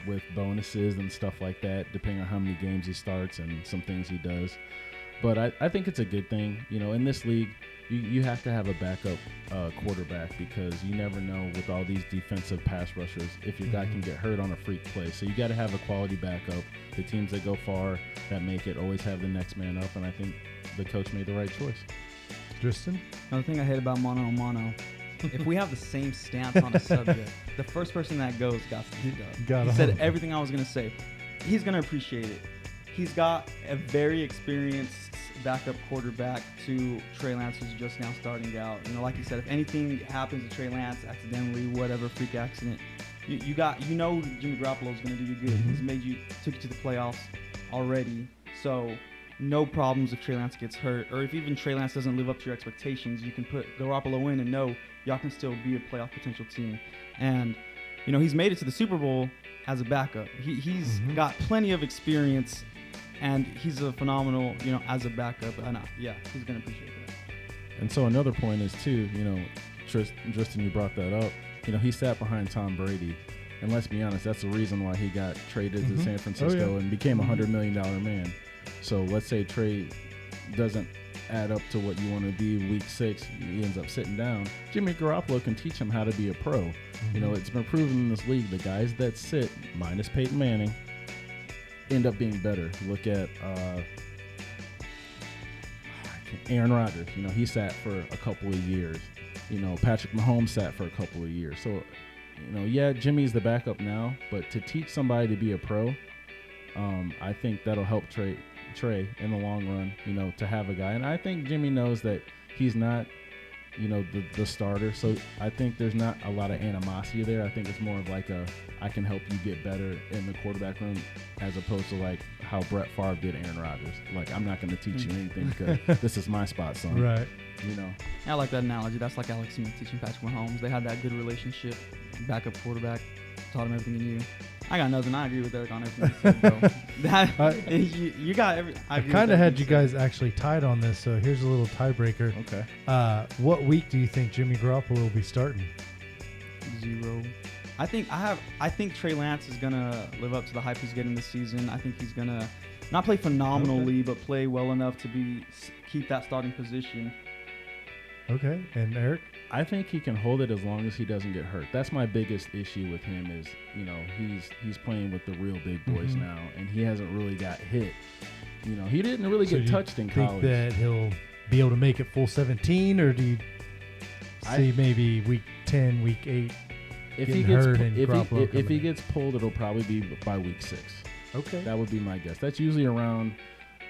with bonuses and stuff like that, depending on how many games he starts and some things he does. But I think it's a good thing. You know, in this league, you have to have a backup quarterback because you never know with all these defensive pass rushers if your guy can get hurt on a freak play. So you got to have a quality backup. The teams that go far, that make it, always have the next man up, and I think the coach made the right choice. Tristan? Another thing I hate about mono, if we have the same stance on a subject, the first person that goes got to go. He said everything I was going to say. He's going to appreciate it. He's got a very experienced backup quarterback to Trey Lance, who's just now starting out. You know, like you said, if anything happens to Trey Lance accidentally, whatever, freak accident, you know Jimmy Garoppolo is going to do you good. He's took you to the playoffs already. So no problems if Trey Lance gets hurt, or if even Trey Lance doesn't live up to your expectations, you can put Garoppolo in and know y'all can still be a playoff potential team. And, you know, he's made it to the Super Bowl as a backup. He's got plenty of experience, and he's a phenomenal, you know, as a backup. Yeah, he's going to appreciate that. And so another point is, too, you know, Tristan, you brought that up. You know, he sat behind Tom Brady And let's be honest, that's the reason why he got traded to San Francisco and became a $100 million man. So let's say Trey doesn't add up to what you want to be week 6, he ends up sitting down. Jimmy Garoppolo can teach him how to be a pro. You know, it's been proven in this league, the guys that sit, minus Peyton Manning, end up being better. Look at Aaron Rodgers. You know, he sat for a couple of years. You know, Patrick Mahomes sat for a couple of years. So, you know, yeah, Jimmy's the backup now, but to teach somebody to be a pro, I think that'll help Trey in the long run, you know, to have a guy. And I think Jimmy knows that he's not, you know, the starter. So I think there's not a lot of animosity there. I think it's more of like I can help you get better in the quarterback room, as opposed to like how Brett Favre did Aaron Rodgers. Like, I'm not going to teach you anything because this is my spot, son. Right. You know. I like that analogy. That's like Alex Smith teaching Patrick Mahomes. They had that good relationship. Backup quarterback taught him everything he knew. I got nothing. I agree with Eric on everything he said, bro. You got every. I kind of had you guys actually tied on this, so here's a little tiebreaker. Okay. What week do you think Jimmy Garoppolo will be starting? 0. I think Trey Lance is gonna live up to the hype he's getting this season. I think he's gonna not play phenomenally, but play well enough to keep that starting position. Okay. And Eric? I think he can hold it as long as he doesn't get hurt. That's my biggest issue with him is, you know, he's playing with the real big boys now, and he hasn't really got hit. You know, he didn't really get touched in college. Do you think that he'll be able to make it full 17, or do you see maybe week 10, week 8 if getting he gets hurt and if he gets pulled, it'll probably be by week 6. Okay. That would be my guess. That's usually around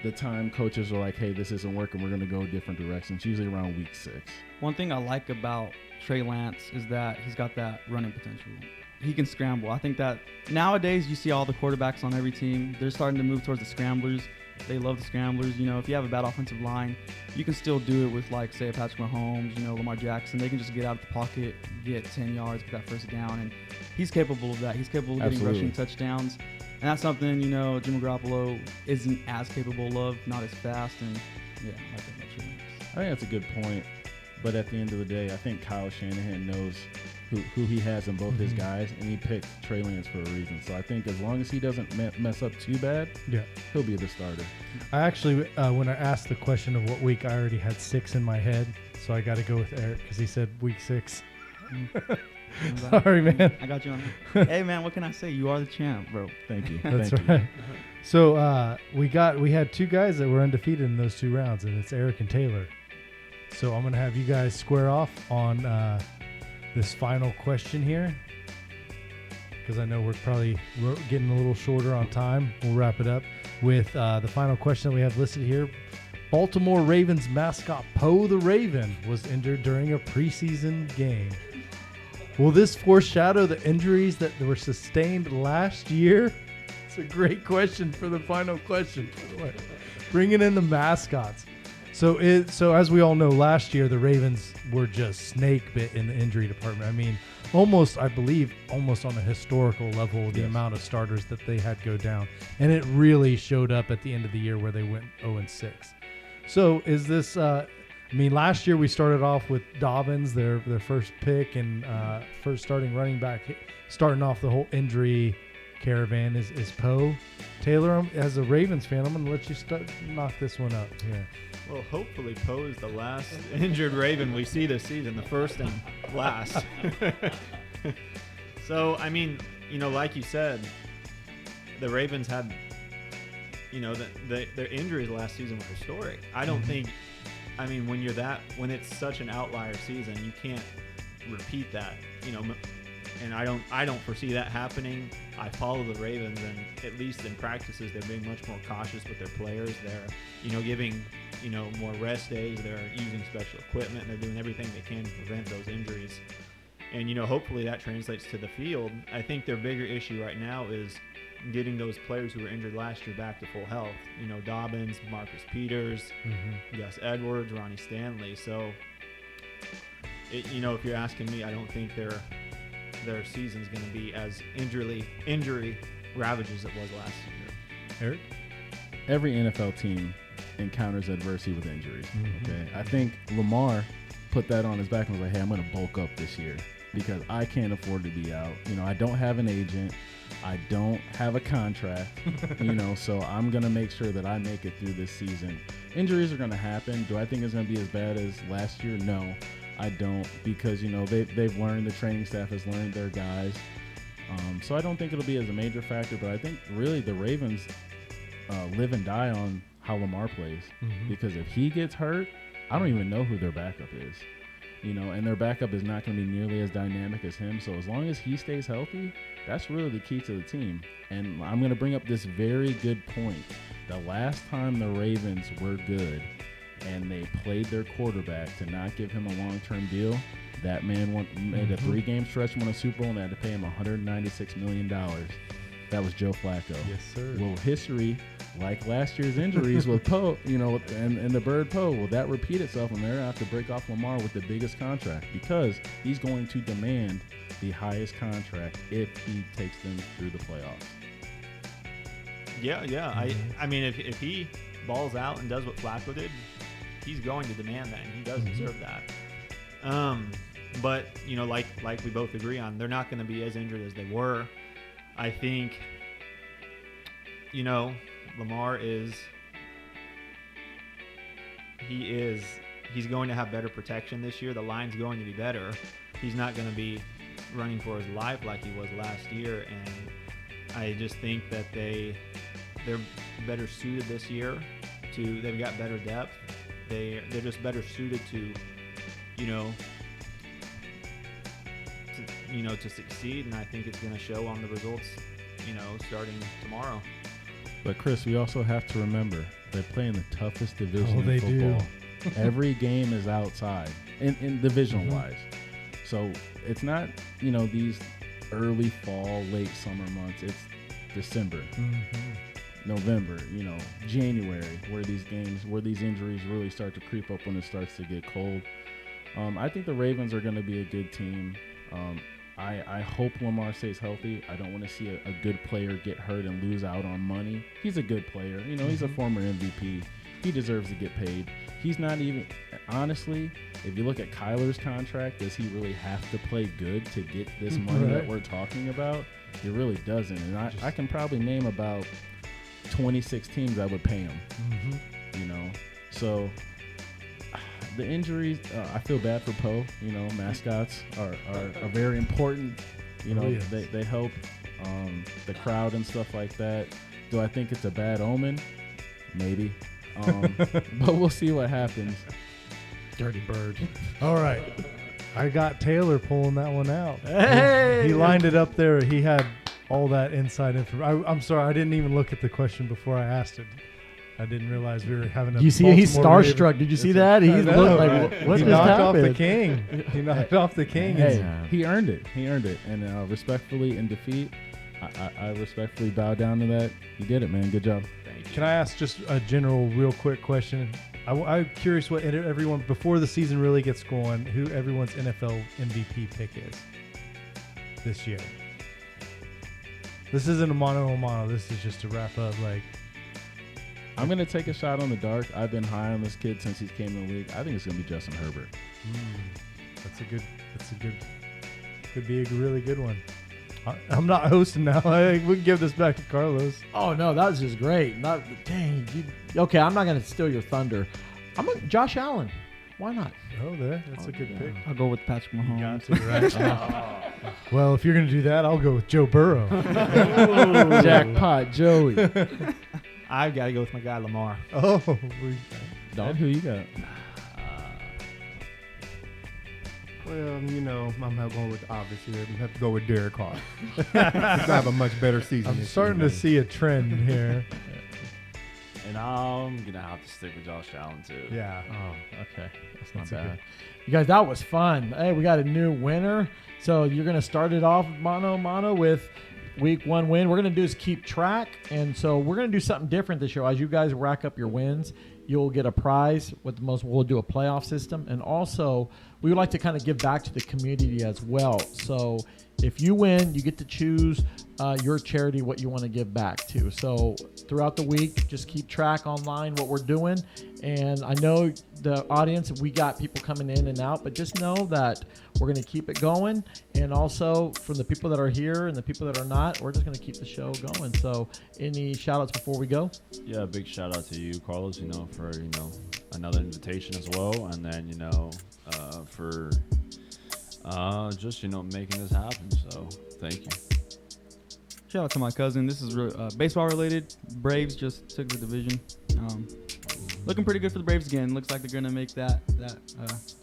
the time coaches are like, hey, this isn't working, we're going to go different directions. Usually around week 6. One thing I like about Trey Lance is that he's got that running potential. He can scramble. I think that nowadays you see all the quarterbacks on every team, they're starting to move towards the scramblers. They love the scramblers. You know, if you have a bad offensive line, you can still do it with, like, say, a Patrick Mahomes, you know, Lamar Jackson. They can just get out of the pocket, get 10 yards, get that first down, and he's capable of that. He's capable of getting rushing touchdowns. And that's something, you know, Jimmy Garoppolo isn't as capable of, not as fast, and yeah, I think that's really nice. I think that's a good point. But at the end of the day, I think Kyle Shanahan knows who he has in both his guys, and he picked Trey Lance for a reason. So I think as long as he doesn't mess up too bad, he'll be the starter. I actually, when I asked the question of what week, I already had 6 in my head, so I got to go with Eric because he said week 6. Sorry, man. I got you on that. Hey, man, what can I say? You are the champ, bro. Thank you. That's Thank right. you. So we had 2 guys that were undefeated in those 2 rounds, and it's Eric and Taylor. So I'm going to have you guys square off on this final question here, because I know we're getting a little shorter on time. We'll wrap it up with the final question that we have listed here. Baltimore Ravens mascot Poe the Raven was injured during a preseason game. Will this foreshadow the injuries that were sustained last year? It's a great question for the final question, by the way. Bringing in the mascots. So as we all know, last year the Ravens were just snake bit in the injury department. I mean, I believe almost on a historical level, the amount of starters that they had go down. And it really showed up at the end of the year where they went 0-6. So is this, last year we started off with Dobbins, their first pick and first starting running back, starting off the whole injury caravan is Poe. Taylor, as a Ravens fan, I'm going to let you knock this one up here. Well, hopefully Poe is the last injured Raven we see this season, the first and last. So, I mean, you know, like you said, the Ravens had, you know, their injuries last season were historic. I don't think, when it's such an outlier season, you can't repeat that, you know, and I don't foresee that happening. I follow the Ravens, and at least in practices, they're being much more cautious with their players. They're, you know, giving, you know, more rest days. They're using special equipment. They're doing everything they can to prevent those injuries. And, you know, hopefully that translates to the field. I think their bigger issue right now is getting those players who were injured last year back to full health. You know, Dobbins, Marcus Peters, Gus Edwards, Ronnie Stanley. So, you know, if you're asking me, I don't think their season's going to be as injury ravaged as it was last year. Eric? Every NFL team encounters adversity with injuries. Okay, I think Lamar put that on his back and was like, hey, I'm going to bulk up this year. because I can't afford to be out. I don't have an agent. I don't have a contract, so I'm going to make sure that I make it through this season. Injuries are going to happen. Do I think it's going to be as bad as last year? No, I don't, because, they've learned, the training staff has learned their guys. So I don't think it'll be as a major factor, but I think really the Ravens live and die on how Lamar plays, because if he gets hurt, I don't even know who their backup is. And their backup is not going to be nearly as dynamic as him. So as long as he stays healthy, that's really the key to the team. And I'm going to bring up this very good point. The last time the Ravens were good and they played their quarterback to not give him a long-term deal, that man made a 3-game stretch, won a Super Bowl, and they had to pay him $196 million. That was Joe Flacco. Yes, sir. Will history, like last year's injuries with Poe, and the Bird Poe, will that repeat itself, and they're going to have to break off Lamar with the biggest contract, because he's going to demand the highest contract if he takes them through the playoffs. Yeah. I mean, if he balls out and does what Flacco did, he's going to demand that, and he does deserve that. But like we both agree on, they're not going to be as injured as they were. I think, Lamar he's going to have better protection this year. The line's going to be better. He's not going to be running for his life like he was last year, and I just think that they're better suited this year. They've got better depth. They're just better suited to to succeed, and I think it's going to show on the results, starting tomorrow. But Chris, we also have to remember they play in the toughest division they in football. do. Every game is outside in divisional wise. So it's not, these early fall, late summer months. It's December, November, January, where these injuries really start to creep up when it starts to get cold. I think the Ravens are going to be a good team. I hope Lamar stays healthy. I don't want to see a good player get hurt and lose out on money. He's a good player. He's a former MVP. He deserves to get paid. He's not even, honestly, if you look at Kyler's contract, does he really have to play good to get this money that we're talking about? He really doesn't. And I can probably name about 26 teams that would pay him. So the injuries, I feel bad for Poe. Mascots are very important. They help the crowd and stuff like that. Do I think it's a bad omen? Maybe. But we'll see what happens. Dirty bird. All right. I got Taylor pulling that one out. Hey! He lined it up there. He had all that inside information. I'm sorry. I didn't even look at the question before I asked it. I didn't realize we were having a You see, he's starstruck. Did you see that? He's looked like, what he just knocked happened? off the king. He knocked off the king. Hey, he earned it. And respectfully, in defeat, I respectfully bow down to that. You did it, man. Good job. Thank you. Can I ask just a general, real quick question? I'm curious what everyone, before the season really gets going, who everyone's NFL MVP pick is this year. This isn't a mano. This is just to wrap up. I'm going to take a shot on the dark. I've been high on this kid since he came in the league. I think it's going to be Justin Herbert. That's a good, could be a really good one. I'm not hosting now. We can give this back to Carlos. Oh, no, that was just great. Okay, I'm not going to steal your thunder. Josh Allen. Why not? Oh, that's a good pick. I'll go with Patrick Mahomes. You got to, right? Well, if you're going to do that, I'll go with Joe Burrow. Jackpot, Joey. I've got to go with my guy Lamar. Oh, Dog, who you got? Well, I'm not going with obviously. I have to go with Derek Carr. He's going to have a much better season. I'm starting to see a trend here. And I'm going to have to stick with Josh Allen, too. Yeah. Oh, okay. That's not bad. You guys, that was fun. Hey, we got a new winner. So you're going to start it off mano with Week 1 win. We're going to do is keep track. And so we're going to do something different this year. As you guys rack up your wins, you'll get a prize. We'll do a playoff system. And also, we would like to kind of give back to the community as well. So if you win, you get to choose your charity, what you want to give back to. So throughout the week, just keep track online what we're doing. And I know the audience, we got people coming in and out, but just know that we're going to keep it going. And also from the people that are here and the people that are not, we're just going to keep the show going. So any shout outs before we go? Yeah, a big shout out to you, Carlos, for, another invitation as well. And then, for just, making this happen. So thank you. Shout out to my cousin. This is baseball related. Braves just took the division. Looking pretty good for the Braves again. Looks like they're going to make that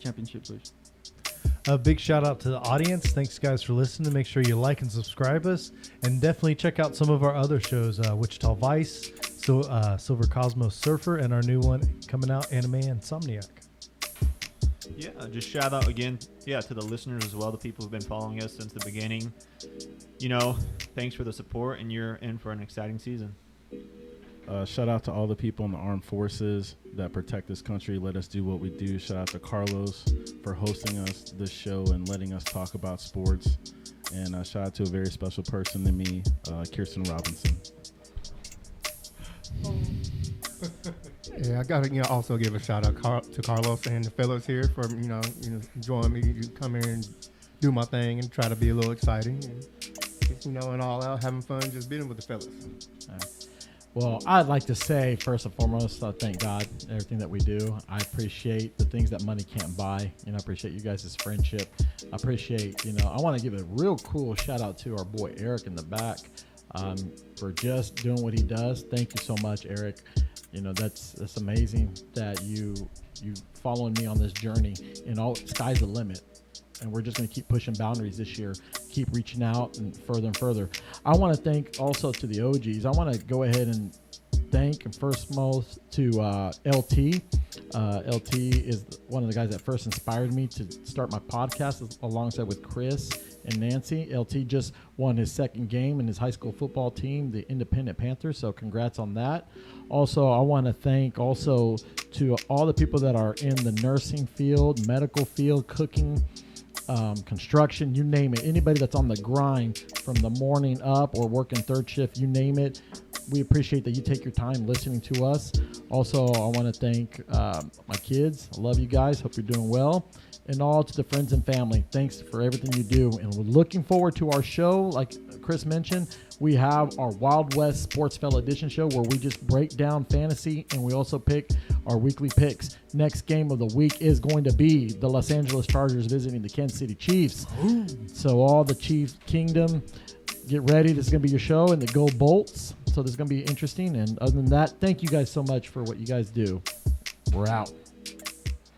championship push. A big shout out to the audience. Thanks, guys, for listening. Make sure you like and subscribe us. And definitely check out some of our other shows, Wichita Vice, Silver Cosmos Surfer, and our new one coming out, Anime Insomniac. Yeah, just shout out again, to the listeners as well, the people who've been following us since the beginning. Thanks for the support, and you're in for an exciting season. Shout out to all the people in the armed forces that protect this country, let us do what we do. Shout out to Carlos for hosting us this show and letting us talk about sports. And shout out to a very special person to me, Kirsten Robinson. Yeah, I gotta also give a shout out to Carlos and the fellas here for joining me to come here and do my thing and try to be a little exciting and just, and all out having fun, just being with the fellas. Well, I'd like to say, first and foremost, thank God everything that we do. I appreciate the things that money can't buy. I appreciate you guys' friendship. I appreciate, I want to give a real cool shout out to our boy Eric in the back for just doing what he does. Thank you so much, Eric. That's amazing that you following me on this journey. Sky's the limit. And we're just going to keep pushing boundaries this year, keep reaching out and further. I want to thank also to the OGs. I want to go ahead and thank first most to LT. LT is one of the guys that first inspired me to start my podcast alongside with Chris and Nancy. LT just won his second game in his high school football team, the Independent Panthers, so congrats on that. Also, I want to thank also to all the people that are in the nursing field, medical field, cooking, construction, you name it. Anybody that's on the grind from the morning up or working third shift, you name it. We appreciate that you take your time listening to us. Also, I want to thank my kids. I love you guys. Hope you're doing well. And all to the friends and family, thanks for everything you do. And we're looking forward to our show. Like Chris mentioned, we have our Wild West Sportsfella Edition show where we just break down fantasy and we also pick our weekly picks. Next game of the week is going to be the Los Angeles Chargers visiting the Kansas City Chiefs. So all the Chiefs Kingdom, get ready. This is going to be your show, and the Go Bolts. So this is going to be interesting. And other than that, thank you guys so much for what you guys do. We're out.